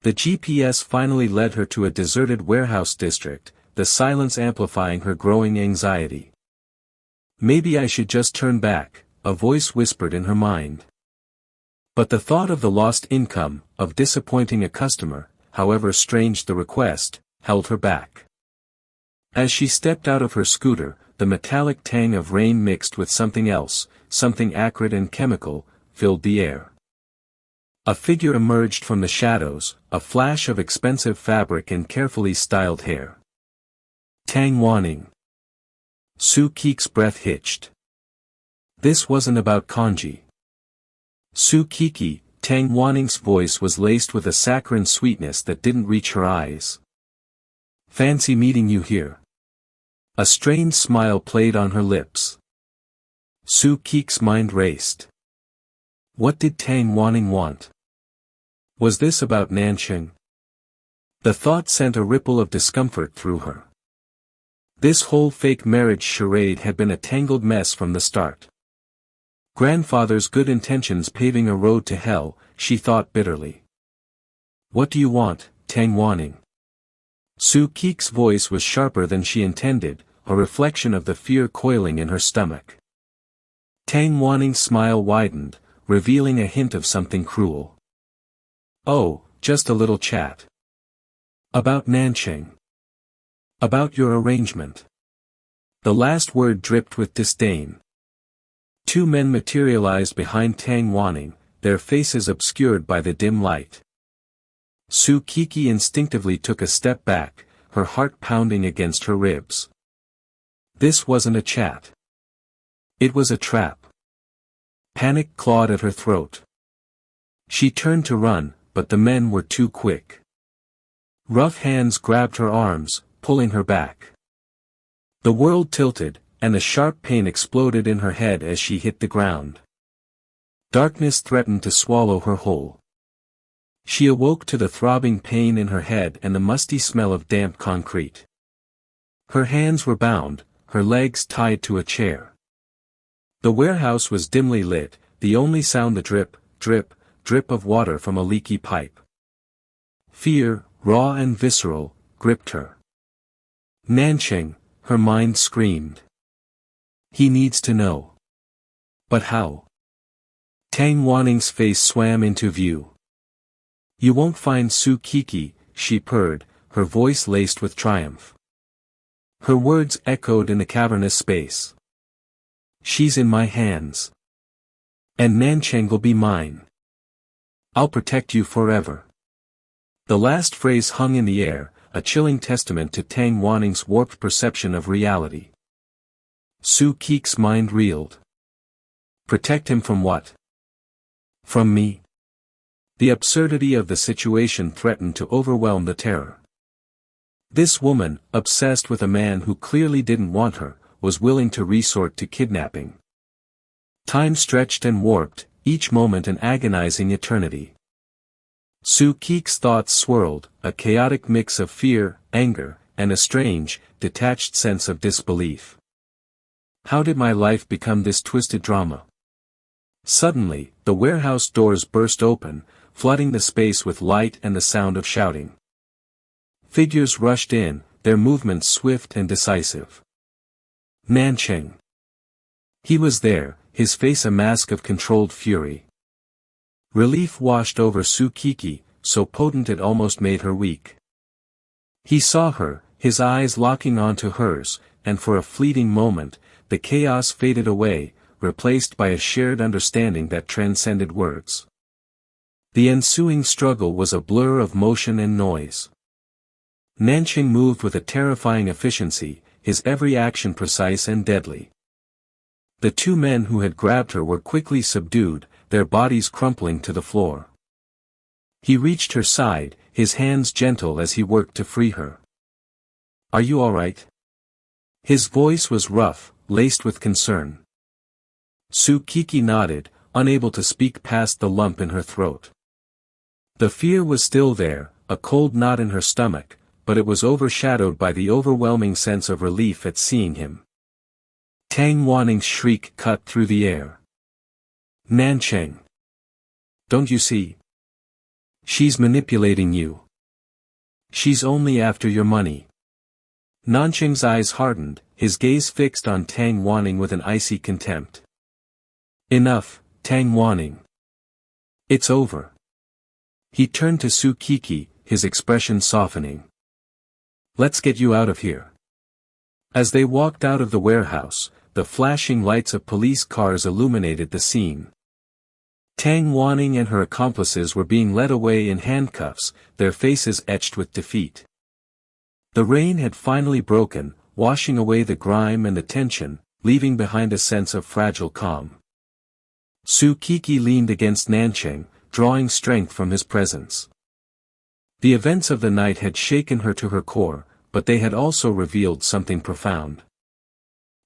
The GPS finally led her to a deserted warehouse district, the silence amplifying her growing anxiety. Maybe I should just turn back, a voice whispered in her mind. But the thought of the lost income, of disappointing a customer, however strange the request, held her back. As she stepped out of her scooter, the metallic tang of rain mixed with something else, something acrid and chemical, filled the air. A figure emerged from the shadows, a flash of expensive fabric and carefully styled hair. Tang Wanning. Su Kiki's breath hitched. This wasn't about congee. Su Kiki, Tang Wanning's voice was laced with a saccharine sweetness that didn't reach her eyes. Fancy meeting you here. A strained smile played on her lips. Su Kiki's mind raced. What did Tang Wanning want? Was this about Nancheng? The thought sent a ripple of discomfort through her. This whole fake marriage charade had been a tangled mess from the start. Grandfather's good intentions paving a road to hell, she thought bitterly. What do you want, Tang Wanning? Su Kiki's voice was sharper than she intended, a reflection of the fear coiling in her stomach. Tang Wanning's smile widened, revealing a hint of something cruel. Oh, just a little chat. About Nancheng. About your arrangement. The last word dripped with disdain. Two men materialized behind Tang Wanning, their faces obscured by the dim light. Su Kiki instinctively took a step back, her heart pounding against her ribs. This wasn't a chat. It was a trap. Panic clawed at her throat. She turned to run, but the men were too quick. Rough hands grabbed her arms, pulling her back. The world tilted, and a sharp pain exploded in her head as she hit the ground. Darkness threatened to swallow her whole. She awoke to the throbbing pain in her head and the musty smell of damp concrete. Her hands were bound, her legs tied to a chair. The warehouse was dimly lit, the only sound the drip, drip, drip of water from a leaky pipe. Fear, raw and visceral, gripped her. Nanching, her mind screamed. He needs to know. But how? Tang Wanning's face swam into view. You won't find Su Kiki, she purred, her voice laced with triumph. Her words echoed in the cavernous space. She's in my hands. And Nanchang will be mine. I'll protect you forever. The last phrase hung in the air, a chilling testament to Tang Wanning's warped perception of reality. Su Kik's mind reeled. Protect him from what? From me? The absurdity of the situation threatened to overwhelm the terror. This woman, obsessed with a man who clearly didn't want her, was willing to resort to kidnapping. Time stretched and warped, each moment an agonizing eternity. Su Kik's thoughts swirled, a chaotic mix of fear, anger, and a strange, detached sense of disbelief. How did my life become this twisted drama? Suddenly, the warehouse doors burst open, flooding the space with light and the sound of shouting. Figures rushed in, their movements swift and decisive. Nanchang. He was there, his face a mask of controlled fury. Relief washed over Su Kiki, so potent it almost made her weak. He saw her, his eyes locking onto hers, and for a fleeting moment, the chaos faded away, replaced by a shared understanding that transcended words. The ensuing struggle was a blur of motion and noise. Nanchang moved with a terrifying efficiency, his every action precise and deadly. The two men who had grabbed her were quickly subdued, their bodies crumpling to the floor. He reached her side, his hands gentle as he worked to free her. Are you all right? His voice was rough, laced with concern. Su Kiki nodded, unable to speak past the lump in her throat. The fear was still there, a cold knot in her stomach, but it was overshadowed by the overwhelming sense of relief at seeing him. Tang Wanning's shriek cut through the air. Nanchang. Don't you see? She's manipulating you. She's only after your money. Nanchang's eyes hardened, his gaze fixed on Tang Wanning with an icy contempt. Enough, Tang Wanning. It's over. He turned to Su Kiki, his expression softening. Let's get you out of here. As they walked out of the warehouse, the flashing lights of police cars illuminated the scene. Tang Wanning and her accomplices were being led away in handcuffs, their faces etched with defeat. The rain had finally broken, washing away the grime and the tension, leaving behind a sense of fragile calm. Su Kiki leaned against Nanchang, drawing strength from his presence. The events of the night had shaken her to her core, but they had also revealed something profound.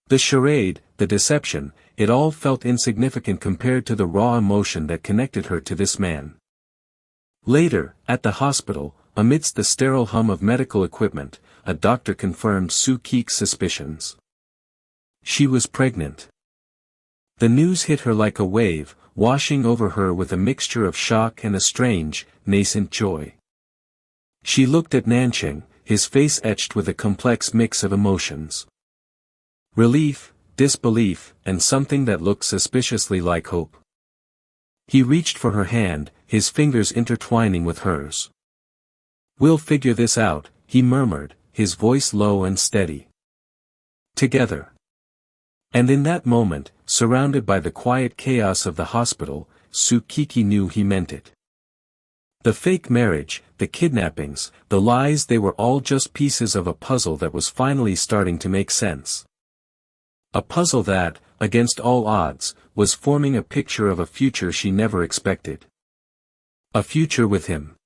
The charade, the deception, it all felt insignificant compared to the raw emotion that connected her to this man. Later, at the hospital, amidst the sterile hum of medical equipment, a doctor confirmed Su Kik's suspicions. She was pregnant. The news hit her like a wave, washing over her with a mixture of shock and a strange, nascent joy. She looked at Nanchang, his face etched with a complex mix of emotions. Relief, disbelief, and something that looked suspiciously like hope. He reached for her hand, his fingers intertwining with hers. We'll figure this out, he murmured, his voice low and steady. Together. And in that moment, surrounded by the quiet chaos of the hospital, Su Kiki knew he meant it. The fake marriage, the kidnappings, the lies, they were all just pieces of a puzzle that was finally starting to make sense. A puzzle that, against all odds, was forming a picture of a future she never expected. A future with him.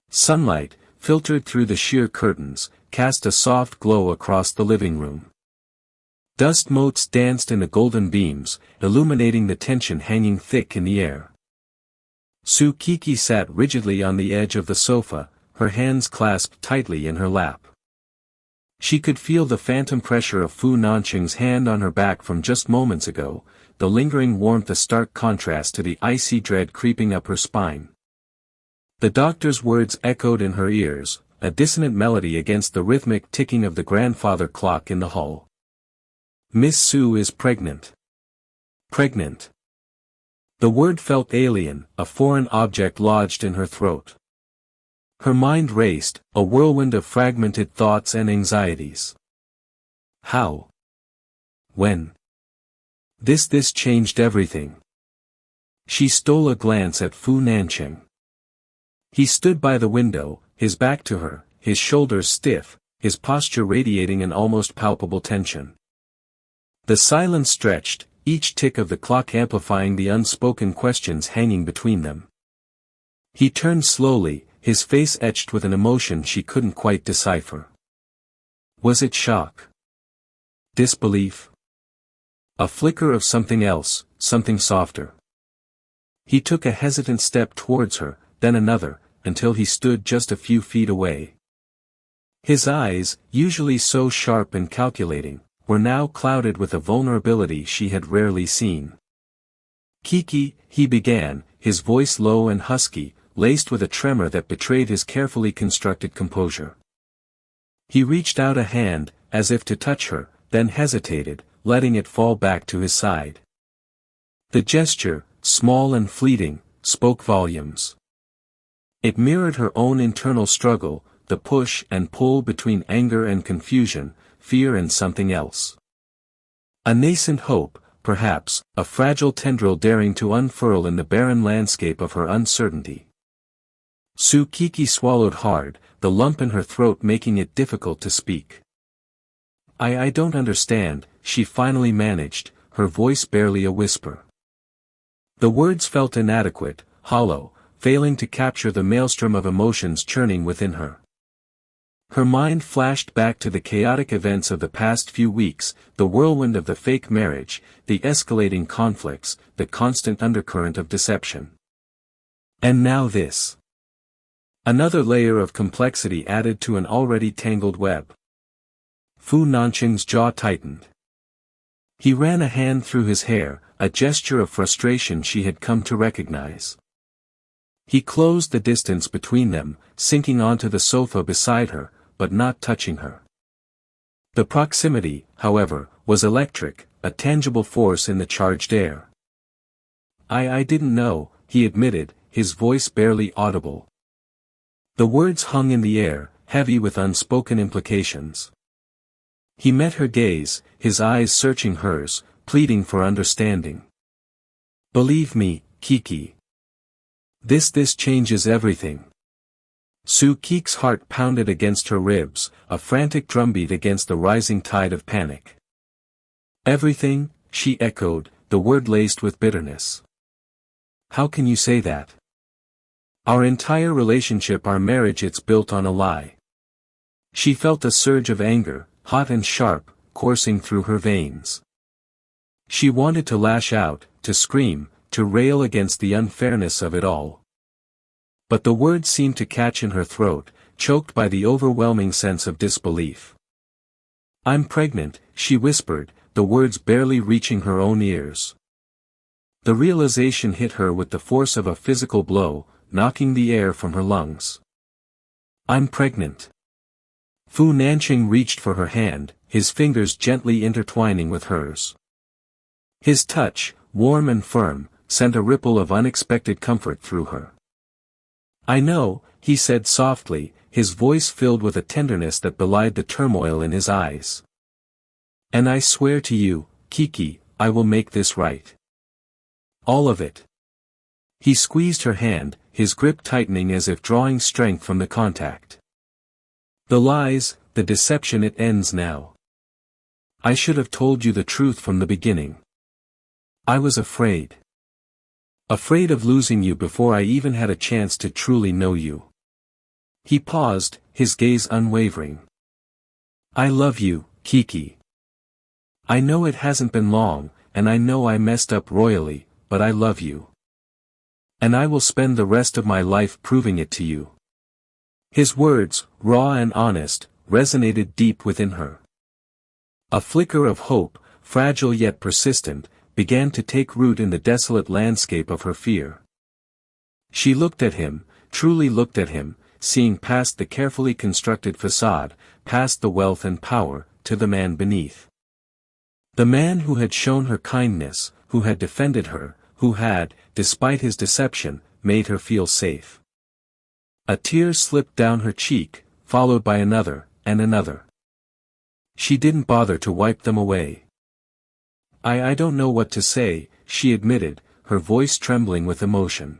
Sunlight, filtered through the sheer curtains, cast a soft glow across the living room. Dust motes danced in the golden beams, illuminating the tension hanging thick in the air. Kiki sat rigidly on the edge of the sofa, her hands clasped tightly in her lap. She could feel the phantom pressure of Fu Nanqing's hand on her back from just moments ago, the lingering warmth a stark contrast to the icy dread creeping up her spine. The doctor's words echoed in her ears, a dissonant melody against the rhythmic ticking of the grandfather clock in the hall. Miss Su is pregnant. Pregnant. The word felt alien, a foreign object lodged in her throat. Her mind raced, a whirlwind of fragmented thoughts and anxieties. How? When? This changed everything. She stole a glance at Fu Nanqing. He stood by the window, his back to her, his shoulders stiff, his posture radiating an almost palpable tension. The silence stretched, each tick of the clock amplifying the unspoken questions hanging between them. He turned slowly, his face etched with an emotion she couldn't quite decipher. Was it shock? Disbelief? A flicker of something else, something softer. He took a hesitant step towards her, then another, until he stood just a few feet away. His eyes, usually so sharp and calculating, were now clouded with a vulnerability she had rarely seen. Kiki, he began, his voice low and husky, laced with a tremor that betrayed his carefully constructed composure. He reached out a hand, as if to touch her, then hesitated, letting it fall back to his side. The gesture, small and fleeting, spoke volumes. It mirrored her own internal struggle, the push and pull between anger and confusion, fear and something else. A nascent hope, perhaps, a fragile tendril daring to unfurl in the barren landscape of her uncertainty. Kiki swallowed hard, the lump in her throat making it difficult to speak. I don't understand, she finally managed, her voice barely a whisper. The words felt inadequate, hollow, failing to capture the maelstrom of emotions churning within her. Her mind flashed back to the chaotic events of the past few weeks, the whirlwind of the fake marriage, the escalating conflicts, the constant undercurrent of deception. And now this. Another layer of complexity added to an already tangled web. Fu Nanqing's jaw tightened. He ran a hand through his hair, a gesture of frustration she had come to recognize. He closed the distance between them, sinking onto the sofa beside her, but not touching her. The proximity, however, was electric, a tangible force in the charged air. I didn't know, he admitted, his voice barely audible. The words hung in the air, heavy with unspoken implications. He met her gaze, his eyes searching hers, pleading for understanding. Believe me, Kiki. This changes everything. Kiki's heart pounded against her ribs, a frantic drumbeat against the rising tide of panic. Everything, she echoed, the word laced with bitterness. How can you say that? Our entire relationship, our marriage, it's built on a lie. She felt a surge of anger, hot and sharp, coursing through her veins. She wanted to lash out, to scream, to rail against the unfairness of it all. But the words seemed to catch in her throat, choked by the overwhelming sense of disbelief. I'm pregnant, she whispered, the words barely reaching her own ears. The realization hit her with the force of a physical blow, knocking the air from her lungs. I'm pregnant. Fu Nanqing reached for her hand, his fingers gently intertwining with hers. His touch, warm and firm, sent a ripple of unexpected comfort through her. I know, he said softly, his voice filled with a tenderness that belied the turmoil in his eyes. And I swear to you, Kiki, I will make this right. All of it. He squeezed her hand, his grip tightening as if drawing strength from the contact. The lies, the deception, it ends now. I should have told you the truth from the beginning. I was afraid. Afraid of losing you before I even had a chance to truly know you. He paused, his gaze unwavering. I love you, Kiki. I know it hasn't been long, and I know I messed up royally, but I love you. And I will spend the rest of my life proving it to you." His words, raw and honest, resonated deep within her. A flicker of hope, fragile yet persistent, began to take root in the desolate landscape of her fear. She looked at him, truly looked at him, seeing past the carefully constructed facade, past the wealth and power, to the man beneath. The man who had shown her kindness, who had defended her, who had, despite his deception, made her feel safe. A tear slipped down her cheek, followed by another, and another. She didn't bother to wipe them away. I don't know what to say," she admitted, her voice trembling with emotion.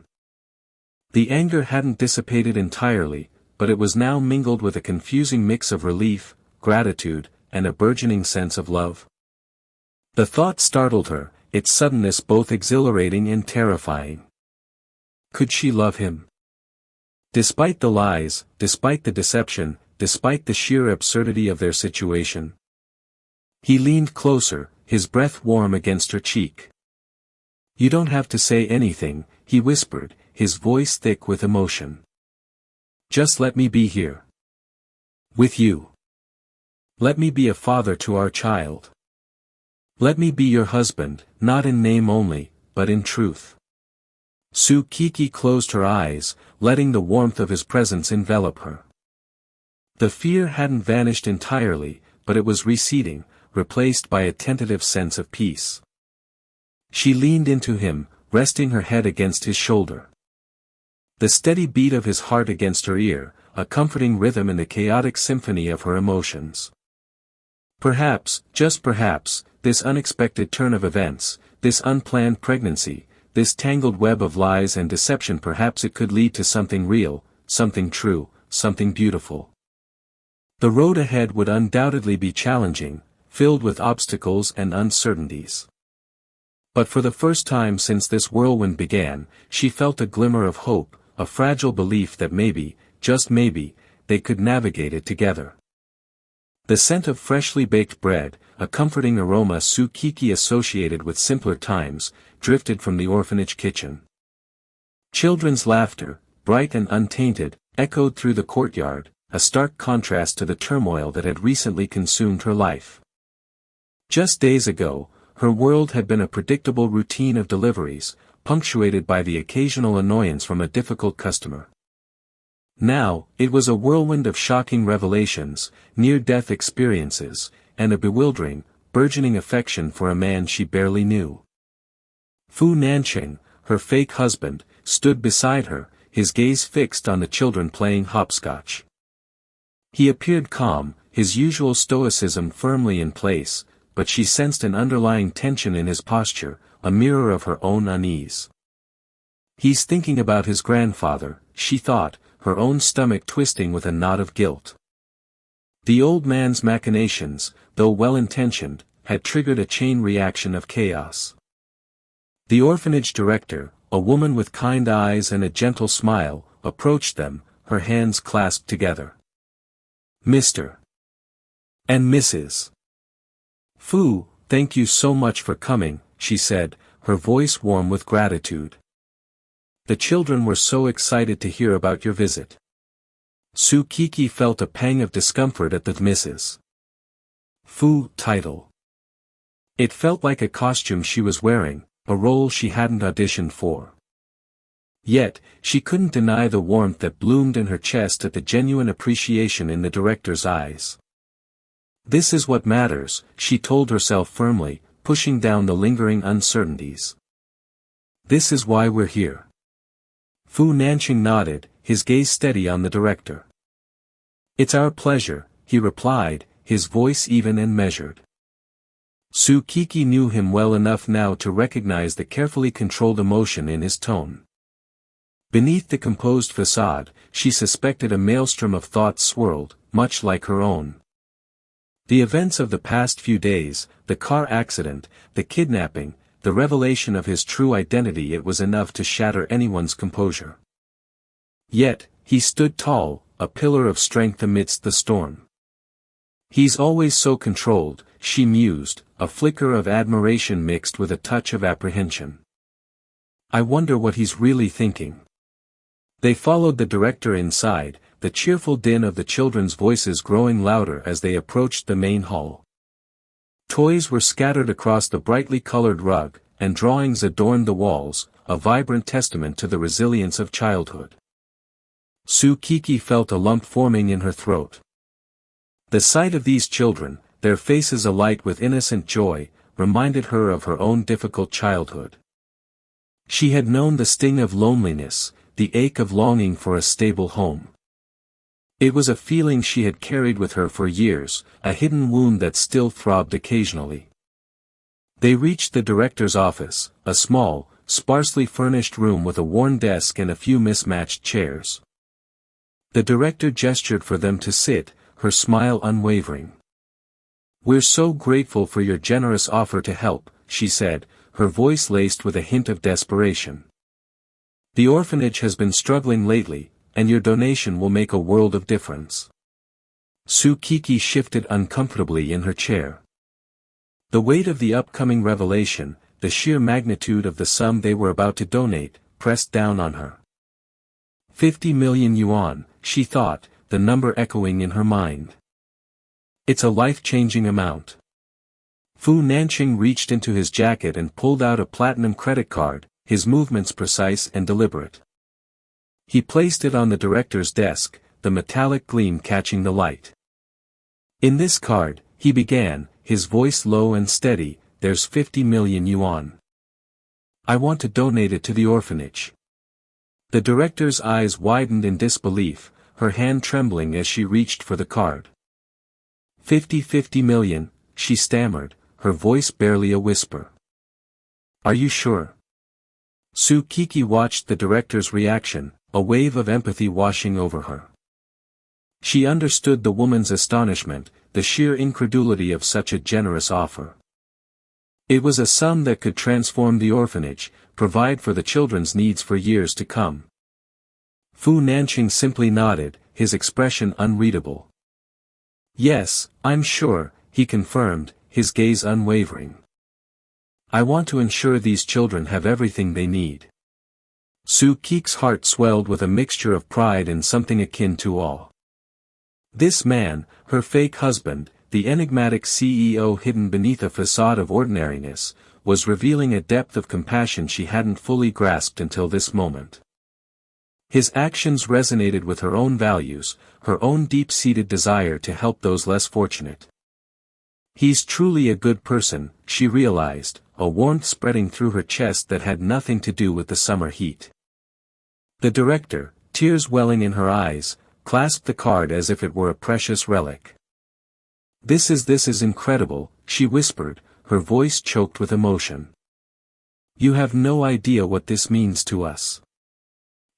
The anger hadn't dissipated entirely, but it was now mingled with a confusing mix of relief, gratitude, and a burgeoning sense of love. The thought startled her, its suddenness both exhilarating and terrifying. Could she love him? Despite the lies, despite the deception, despite the sheer absurdity of their situation. He leaned closer, his breath warm against her cheek. "You don't have to say anything," he whispered, his voice thick with emotion. "Just let me be here. With you. Let me be a father to our child. Let me be your husband, not in name only, but in truth." Kiki closed her eyes, letting the warmth of his presence envelop her. The fear hadn't vanished entirely, but it was receding, replaced by a tentative sense of peace. She leaned into him, resting her head against his shoulder. The steady beat of his heart against her ear, a comforting rhythm in the chaotic symphony of her emotions. Perhaps, just perhaps, this unexpected turn of events, this unplanned pregnancy, this tangled web of lies and deception, perhaps it could lead to something real, something true, something beautiful. The road ahead would undoubtedly be challenging, filled with obstacles and uncertainties. But for the first time since this whirlwind began, she felt a glimmer of hope, a fragile belief that maybe, just maybe, they could navigate it together. The scent of freshly baked bread, a comforting aroma Kiki associated with simpler times, drifted from the orphanage kitchen. Children's laughter, bright and untainted, echoed through the courtyard, a stark contrast to the turmoil that had recently consumed her life. Just days ago, her world had been a predictable routine of deliveries, punctuated by the occasional annoyance from a difficult customer. Now, it was a whirlwind of shocking revelations, near-death experiences, and a bewildering, burgeoning affection for a man she barely knew. Fu Nanching, her fake husband, stood beside her, his gaze fixed on the children playing hopscotch. He appeared calm, his usual stoicism firmly in place, but she sensed an underlying tension in his posture, a mirror of her own unease. "He's thinking about his grandfather," she thought, her own stomach twisting with a knot of guilt. The old man's machinations, though well-intentioned, had triggered a chain reaction of chaos. The orphanage director, a woman with kind eyes and a gentle smile, approached them, her hands clasped together. "Mr. and Mrs. Fu, thank you so much for coming," she said, her voice warm with gratitude. "The children were so excited to hear about your visit." Kiki felt a pang of discomfort at the Mrs. Fu title. It felt like a costume she was wearing, a role she hadn't auditioned for. Yet, she couldn't deny the warmth that bloomed in her chest at the genuine appreciation in the director's eyes. This is what matters, she told herself firmly, pushing down the lingering uncertainties. This is why we're here. Fu Nanching nodded, his gaze steady on the director. It's our pleasure, he replied, his voice even and measured. Kiki knew him well enough now to recognize the carefully controlled emotion in his tone. Beneath the composed facade, she suspected a maelstrom of thoughts swirled, much like her own. The events of the past few days, the car accident, the kidnapping, the revelation of his true identity, it was enough to shatter anyone's composure. Yet, he stood tall, a pillar of strength amidst the storm. He's always so controlled, she mused, a flicker of admiration mixed with a touch of apprehension. I wonder what he's really thinking. They followed the director inside, the cheerful din of the children's voices growing louder as they approached the main hall. Toys were scattered across the brightly colored rug, and drawings adorned the walls, a vibrant testament to the resilience of childhood. Tsukiki felt a lump forming in her throat. The sight of these children, their faces alight with innocent joy, reminded her of her own difficult childhood. She had known the sting of loneliness, the ache of longing for a stable home. It was a feeling she had carried with her for years, a hidden wound that still throbbed occasionally. They reached the director's office, a small, sparsely furnished room with a worn desk and a few mismatched chairs. The director gestured for them to sit, her smile unwavering. "We're so grateful for your generous offer to help," she said, her voice laced with a hint of desperation. "The orphanage has been struggling lately, and your donation will make a world of difference." Tsukiki shifted uncomfortably in her chair. The weight of the upcoming revelation, the sheer magnitude of the sum they were about to donate, pressed down on her. 50 million yuan, she thought, the number echoing in her mind. It's a life-changing amount. Fu Nanqing reached into his jacket and pulled out a platinum credit card, his movements precise and deliberate. He placed it on the director's desk, the metallic gleam catching the light. "In this card," he began, his voice low and steady, "there's 50 million yuan. I want to donate it to the orphanage." The director's eyes widened in disbelief, her hand trembling as she reached for the card. 50 million, she stammered, her voice barely a whisper. "Are you sure?" Tsukiki watched the director's reaction, a wave of empathy washing over her. She understood the woman's astonishment, the sheer incredulity of such a generous offer. It was a sum that could transform the orphanage, provide for the children's needs for years to come. Fu Nanqing simply nodded, his expression unreadable. "Yes, I'm sure," he confirmed, his gaze unwavering. "I want to ensure these children have everything they need." Tsukiki's heart swelled with a mixture of pride and something akin to awe. This man, her fake husband, the enigmatic CEO hidden beneath a facade of ordinariness, was revealing a depth of compassion she hadn't fully grasped until this moment. His actions resonated with her own values, her own deep-seated desire to help those less fortunate. He's truly a good person, she realized, a warmth spreading through her chest that had nothing to do with the summer heat. The director, tears welling in her eyes, clasped the card as if it were a precious relic. This is incredible," she whispered, her voice choked with emotion. "You have no idea what this means to us."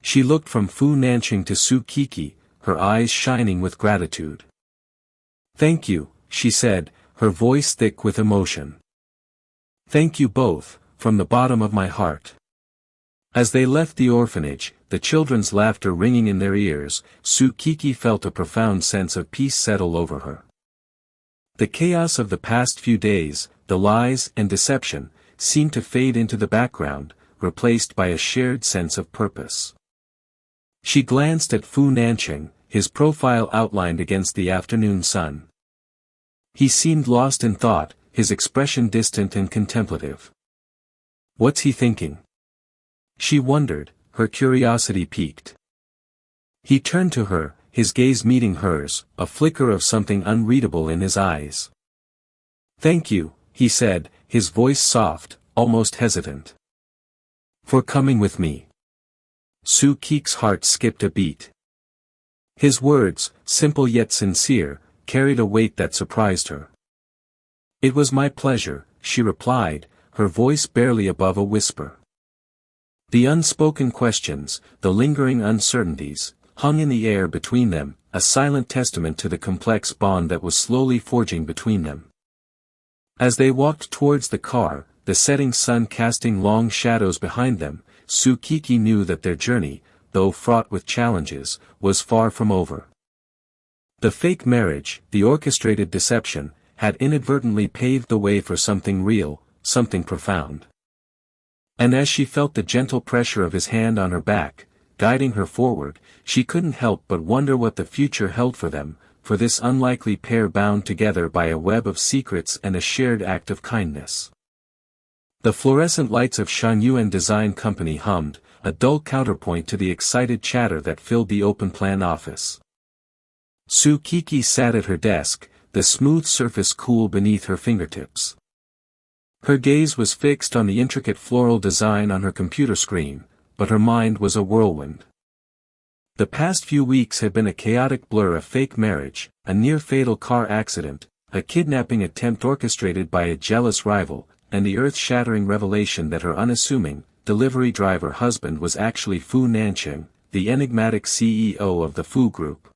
She looked from Fu Nanqing to Tsukiki, her eyes shining with gratitude. "Thank you," she said, her voice thick with emotion. "Thank you both, from the bottom of my heart." As they left the orphanage, the children's laughter ringing in their ears, Tsukiki felt a profound sense of peace settle over her. The chaos of the past few days, the lies and deception, seemed to fade into the background, replaced by a shared sense of purpose. She glanced at Fu Nanqing, his profile outlined against the afternoon sun. He seemed lost in thought, his expression distant and contemplative. What's he thinking? She wondered, her curiosity piqued. He turned to her, his gaze meeting hers, a flicker of something unreadable in his eyes. "Thank you," he said, his voice soft, almost hesitant. "For coming with me." Tsukiki's heart skipped a beat. His words, simple yet sincere, carried a weight that surprised her. "It was my pleasure," she replied, her voice barely above a whisper. The unspoken questions, the lingering uncertainties, hung in the air between them, a silent testament to the complex bond that was slowly forging between them. As they walked towards the car, the setting sun casting long shadows behind them, Tsukiki knew that their journey, though fraught with challenges, was far from over. The fake marriage, the orchestrated deception, had inadvertently paved the way for something real, something profound. And as she felt the gentle pressure of his hand on her back, guiding her forward, she couldn't help but wonder what the future held for them, for this unlikely pair bound together by a web of secrets and a shared act of kindness. The fluorescent lights of Shan Design Company hummed, a dull counterpoint to the excited chatter that filled the open-plan office. Su Kiki sat at her desk, the smooth surface cool beneath her fingertips. Her gaze was fixed on the intricate floral design on her computer screen, but her mind was a whirlwind. The past few weeks had been a chaotic blur: a fake marriage, a near-fatal car accident, a kidnapping attempt orchestrated by a jealous rival, and the earth-shattering revelation that her unassuming, delivery driver husband was actually Fu Nancheng, the enigmatic CEO of the Fu Group.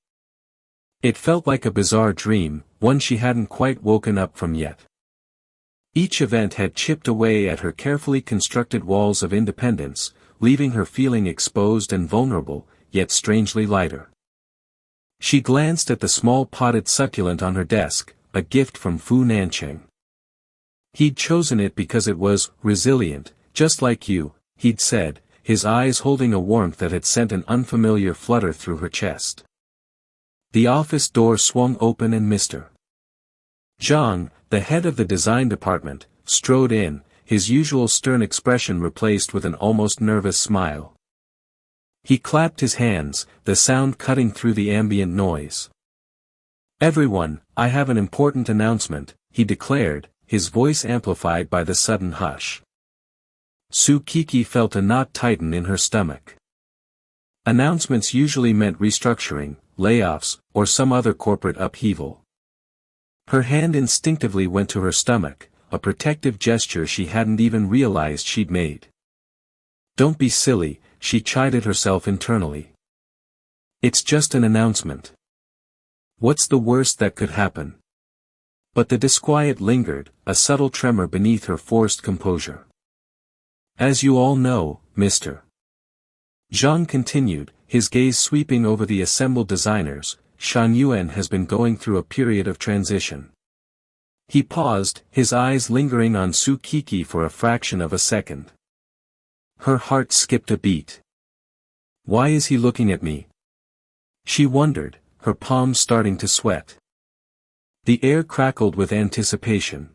It felt like a bizarre dream, one she hadn't quite woken up from yet. Each event had chipped away at her carefully constructed walls of independence, leaving her feeling exposed and vulnerable, yet strangely lighter. She glanced at the small potted succulent on her desk, a gift from Fu Nancheng. He'd chosen it because it was resilient, just like you, he'd said, his eyes holding a warmth that had sent an unfamiliar flutter through her chest. The office door swung open and Mr. Zhang, the head of the design department, strode in, his usual stern expression replaced with an almost nervous smile. He clapped his hands, the sound cutting through the ambient noise. "Everyone, I have an important announcement," he declared, his voice amplified by the sudden hush. Su Kiki felt a knot tighten in her stomach. Announcements usually meant restructuring, layoffs, or some other corporate upheaval. Her hand instinctively went to her stomach, a protective gesture she hadn't even realized she'd made. "Don't be silly," she chided herself internally. "It's just an announcement. What's the worst that could happen?" But the disquiet lingered, a subtle tremor beneath her forced composure. "As you all know, Mr. Zhang continued, his gaze sweeping over the assembled designers, Shan Yuan has been going through a period of transition." He paused, his eyes lingering on Su Kiki for a fraction of a second. Her heart skipped a beat. "Why is he looking at me?" she wondered, her palms starting to sweat. The air crackled with anticipation.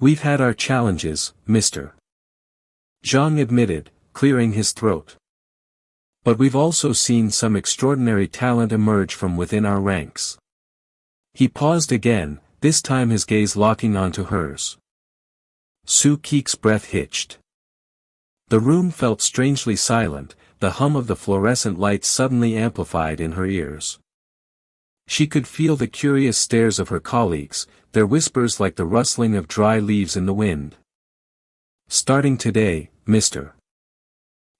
"We've had our challenges, Mr. Zhang admitted, clearing his throat. "But we've also seen some extraordinary talent emerge from within our ranks." He paused again, this time his gaze locking onto hers. Su Kiki's breath hitched. The room felt strangely silent, the hum of the fluorescent lights suddenly amplified in her ears. She could feel the curious stares of her colleagues, their whispers like the rustling of dry leaves in the wind. "Starting today, Mr.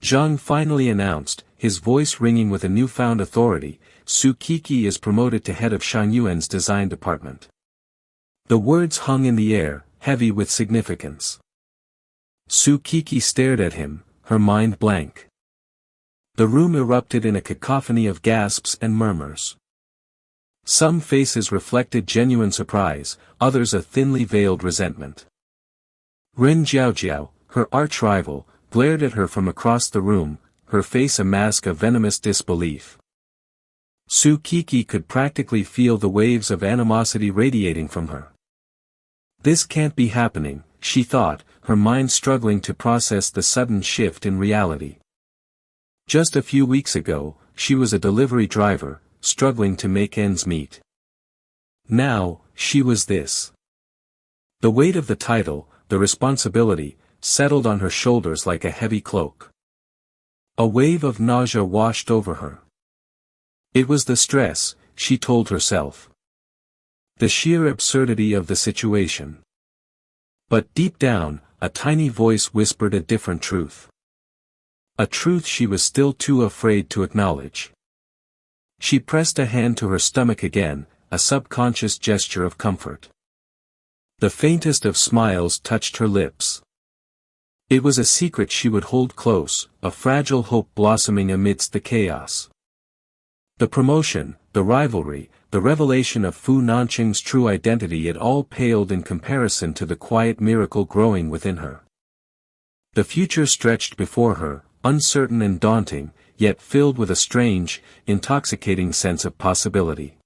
Zhang finally announced, his voice ringing with a newfound authority, Su Kiki is promoted to head of Shan Yuan's design department. The words hung in the air, heavy with significance. Su Kiki stared at him, her mind blank. The room erupted in a cacophony of gasps and murmurs. Some faces reflected genuine surprise, others a thinly veiled resentment. Ren Jiaojiao, her arch-rival, glared at her from across the room, her face a mask of venomous disbelief. Su Kiki could practically feel the waves of animosity radiating from her. This can't be happening, she thought, her mind struggling to process the sudden shift in reality. Just a few weeks ago, she was a delivery driver, struggling to make ends meet. Now, she was this. The weight of the title, the responsibility, settled on her shoulders like a heavy cloak. A wave of nausea washed over her. It was the stress, she told herself. The sheer absurdity of the situation. But deep down, a tiny voice whispered a different truth. A truth she was still too afraid to acknowledge. She pressed a hand to her stomach again, a subconscious gesture of comfort. The faintest of smiles touched her lips. It was a secret she would hold close, a fragile hope blossoming amidst the chaos. The promotion, the rivalry, the revelation of Fu Nanqing's true identity, it all paled in comparison to the quiet miracle growing within her. The future stretched before her, uncertain and daunting, yet filled with a strange, intoxicating sense of possibility.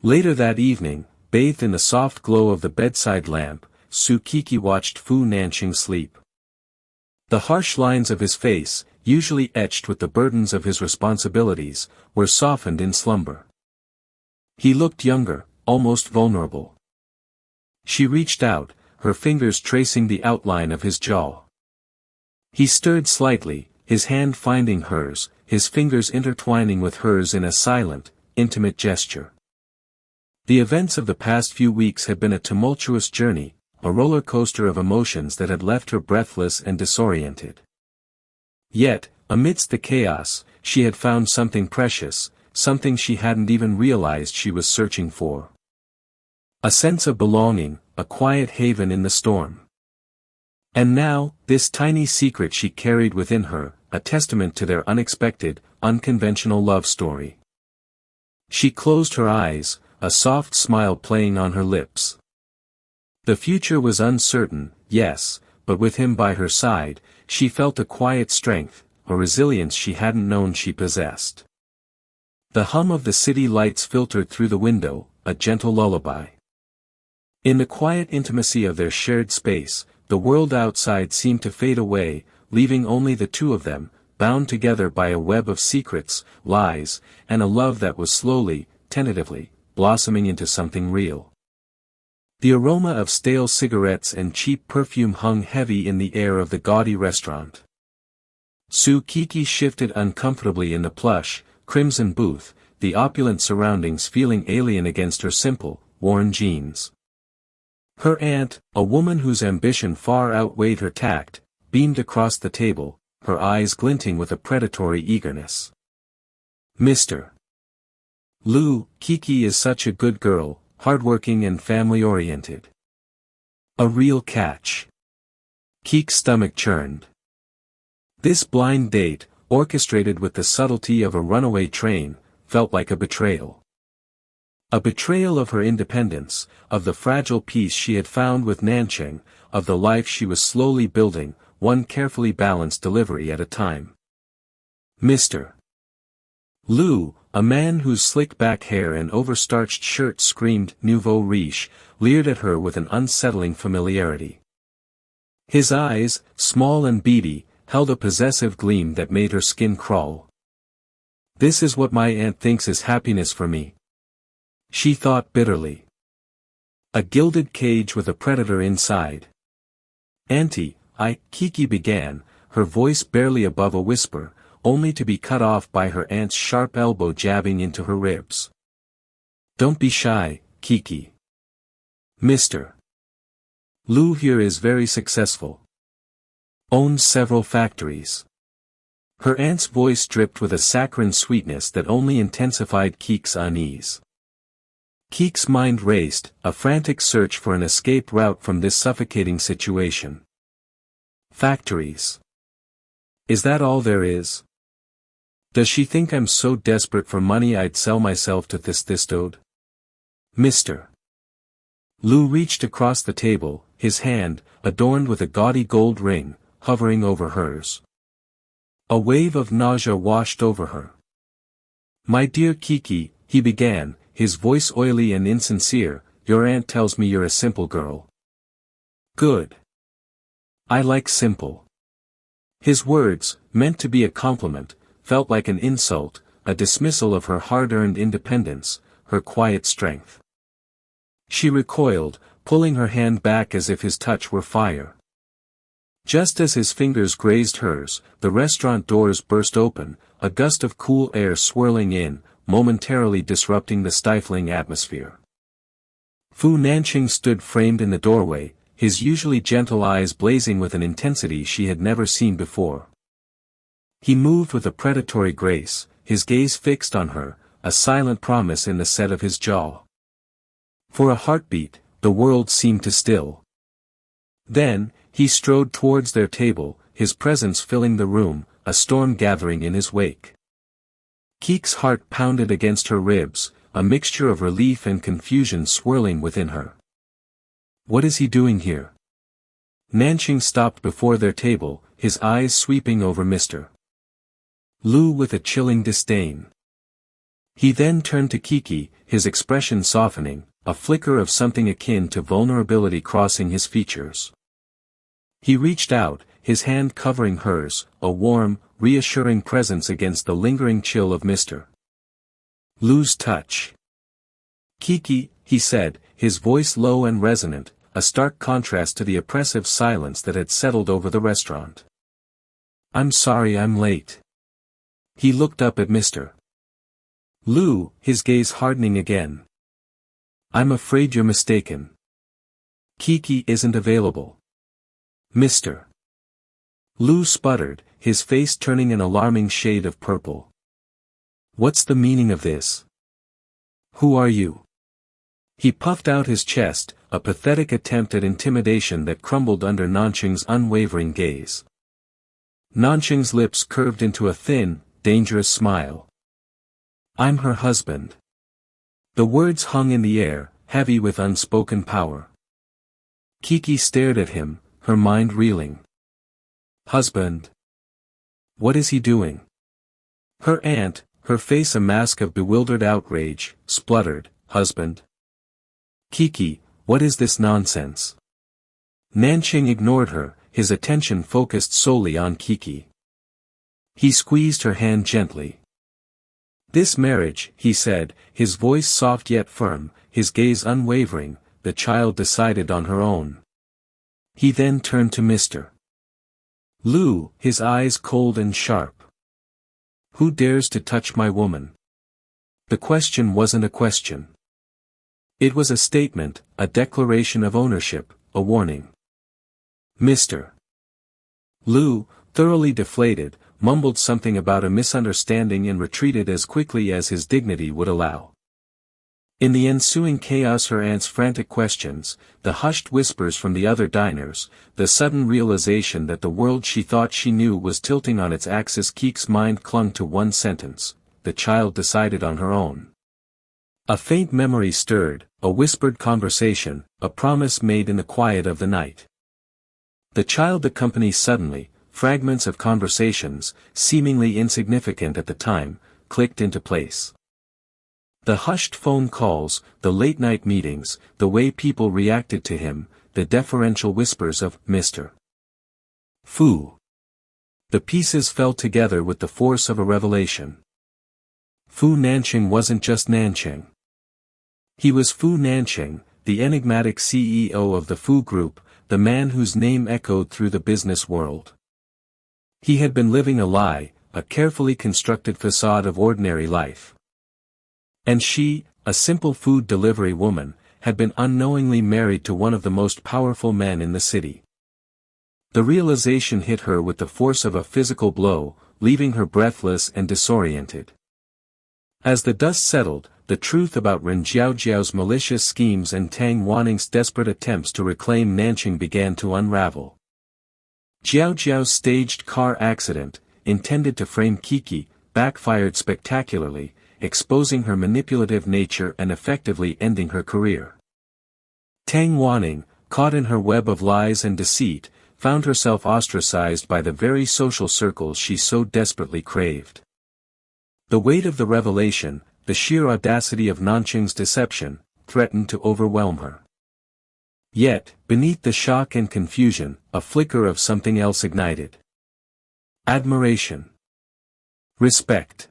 Later that evening, bathed in the soft glow of the bedside lamp, Su Kiki watched Fu Nanqing sleep. The harsh lines of his face, usually etched with the burdens of his responsibilities, were softened in slumber. He looked younger, almost vulnerable. She reached out, her fingers tracing the outline of his jaw. He stirred slightly, his hand finding hers, his fingers intertwining with hers in a silent, intimate gesture. The events of the past few weeks had been a tumultuous journey, a roller coaster of emotions that had left her breathless and disoriented. Yet, amidst the chaos, she had found something precious, something she hadn't even realized she was searching for. A sense of belonging, a quiet haven in the storm. And now, this tiny secret she carried within her, a testament to their unexpected, unconventional love story. She closed her eyes, a soft smile playing on her lips. The future was uncertain, yes, but with him by her side, she felt a quiet strength, a resilience she hadn't known she possessed. The hum of the city lights filtered through the window, a gentle lullaby. In the quiet intimacy of their shared space, the world outside seemed to fade away, leaving only the two of them, bound together by a web of secrets, lies, and a love that was slowly, tentatively, blossoming into something real. The aroma of stale cigarettes and cheap perfume hung heavy in the air of the gaudy restaurant. Su Kiki shifted uncomfortably in the plush, crimson booth, the opulent surroundings feeling alien against her simple, worn jeans. Her aunt, a woman whose ambition far outweighed her tact, beamed across the table, her eyes glinting with a predatory eagerness. "Mr. Lu, Kiki is such a good girl, hardworking and family-oriented. A real catch." Kiki's stomach churned. This blind date, orchestrated with the subtlety of a runaway train, felt like a betrayal. A betrayal of her independence, of the fragile peace she had found with Nanqing, of the life she was slowly building, one carefully balanced delivery at a time. Mr. Lu, a man whose slick-back hair and overstarched shirt screamed nouveau riche, leered at her with an unsettling familiarity. His eyes, small and beady, held a possessive gleam that made her skin crawl. "This is what my aunt thinks is happiness for me," she thought bitterly. A gilded cage with a predator inside. "Auntie, Kiki began, her voice barely above a whisper, only to be cut off by her aunt's sharp elbow jabbing into her ribs. "Don't be shy, Kiki. Mr. Lu here is very successful. Owns several factories." Her aunt's voice dripped with a saccharine sweetness that only intensified Kiki's unease. Kiki's mind raced, a frantic search for an escape route from this suffocating situation. Factories. Is that all there is? Does she think I'm so desperate for money I'd sell myself to this thistode? Mr. Lu reached across the table, his hand, adorned with a gaudy gold ring, hovering over hers. A wave of nausea washed over her. "My dear Kiki," he began, his voice oily and insincere, "your aunt tells me you're a simple girl." "Good. I like simple." His words, meant to be a compliment, felt like an insult, a dismissal of her hard-earned independence, her quiet strength. She recoiled, pulling her hand back as if his touch were fire. Just as his fingers grazed hers, the restaurant doors burst open, a gust of cool air swirling in, momentarily disrupting the stifling atmosphere. Fu Nanqing stood framed in the doorway, his usually gentle eyes blazing with an intensity she had never seen before. He moved with a predatory grace, his gaze fixed on her, a silent promise in the set of his jaw. For a heartbeat, the world seemed to still. Then, he strode towards their table, his presence filling the room, a storm gathering in his wake. Kiki's heart pounded against her ribs, a mixture of relief and confusion swirling within her. What is he doing here? Nanqing stopped before their table, his eyes sweeping over Mr. Lu with a chilling disdain. He then turned to Kiki, his expression softening, a flicker of something akin to vulnerability crossing his features. He reached out, his hand covering hers, a warm, reassuring presence against the lingering chill of Mr. Lu's touch. Kiki, he said, his voice low and resonant, a stark contrast to the oppressive silence that had settled over the restaurant. I'm sorry I'm late. He looked up at Mr. Lu, his gaze hardening again. I'm afraid you're mistaken. Kiki isn't available. Mr. Lu sputtered, his face turning an alarming shade of purple. What's the meaning of this? Who are you? He puffed out his chest, a pathetic attempt at intimidation that crumbled under Nanqing's unwavering gaze. Nanqing's lips curved into a thin, dangerous smile. I'm her husband. The words hung in the air, heavy with unspoken power. Kiki stared at him, her mind reeling. Husband? What is he doing? Her aunt, her face a mask of bewildered outrage, spluttered, Husband? Kiki, what is this nonsense? Nanqing ignored her, his attention focused solely on Kiki. He squeezed her hand gently. This marriage, he said, his voice soft yet firm, his gaze unwavering, the child decided on her own. He then turned to Mr. Lu, his eyes cold and sharp. Who dares to touch my woman? The question wasn't a question. It was a statement, a declaration of ownership, a warning. Mr. Lu, thoroughly deflated, mumbled something about a misunderstanding and retreated as quickly as his dignity would allow. In the ensuing chaos, her aunt's frantic questions, the hushed whispers from the other diners, the sudden realization that the world she thought she knew was tilting on its axis, Kiki's mind clung to one sentence: the child decided on her own. A faint memory stirred, a whispered conversation, a promise made in the quiet of the night. The child accompanied suddenly, fragments of conversations, seemingly insignificant at the time, clicked into place. The hushed phone calls, the late-night meetings, the way people reacted to him, the deferential whispers of Mr. Fu. The pieces fell together with the force of a revelation. Fu Nanqing wasn't just Nanqing. He was Fu Nanqing, the enigmatic CEO of the Fu Group, the man whose name echoed through the business world. He had been living a lie, a carefully constructed facade of ordinary life. And she, a simple food delivery woman, had been unknowingly married to one of the most powerful men in the city. The realization hit her with the force of a physical blow, leaving her breathless and disoriented. As the dust settled, the truth about Ren Jiaojiao's malicious schemes and Tang Wanning's desperate attempts to reclaim Nanqing began to unravel. Jiaojiao's staged car accident, intended to frame Kiki, backfired spectacularly, exposing her manipulative nature and effectively ending her career. Tang Wanning, caught in her web of lies and deceit, found herself ostracized by the very social circles she so desperately craved. The weight of the revelation, the sheer audacity of Nanqing's deception, threatened to overwhelm her. Yet, beneath the shock and confusion, a flicker of something else ignited. Admiration. Respect.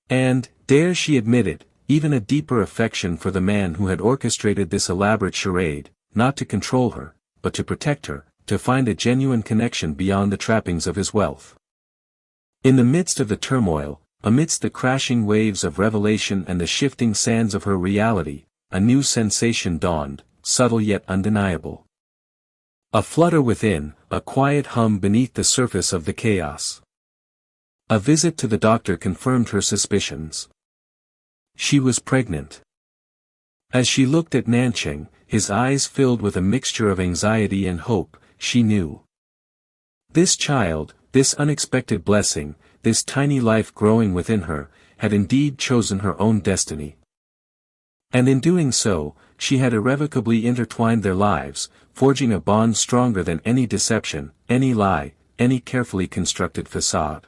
And, dare she admit it, even a deeper affection for the man who had orchestrated this elaborate charade, not to control her, but to protect her, to find a genuine connection beyond the trappings of his wealth. In the midst of the turmoil, amidst the crashing waves of revelation and the shifting sands of her reality, a new sensation dawned, subtle yet undeniable. A flutter within, a quiet hum beneath the surface of the chaos. A visit to the doctor confirmed her suspicions. She was pregnant. As she looked at Nanqing, his eyes filled with a mixture of anxiety and hope, she knew. This child, this unexpected blessing, this tiny life growing within her, had indeed chosen her own destiny. And in doing so, she had irrevocably intertwined their lives, forging a bond stronger than any deception, any lie, any carefully constructed facade.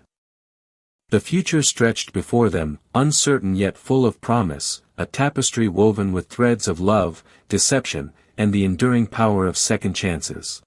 The future stretched before them, uncertain yet full of promise, a tapestry woven with threads of love, deception, and the enduring power of second chances.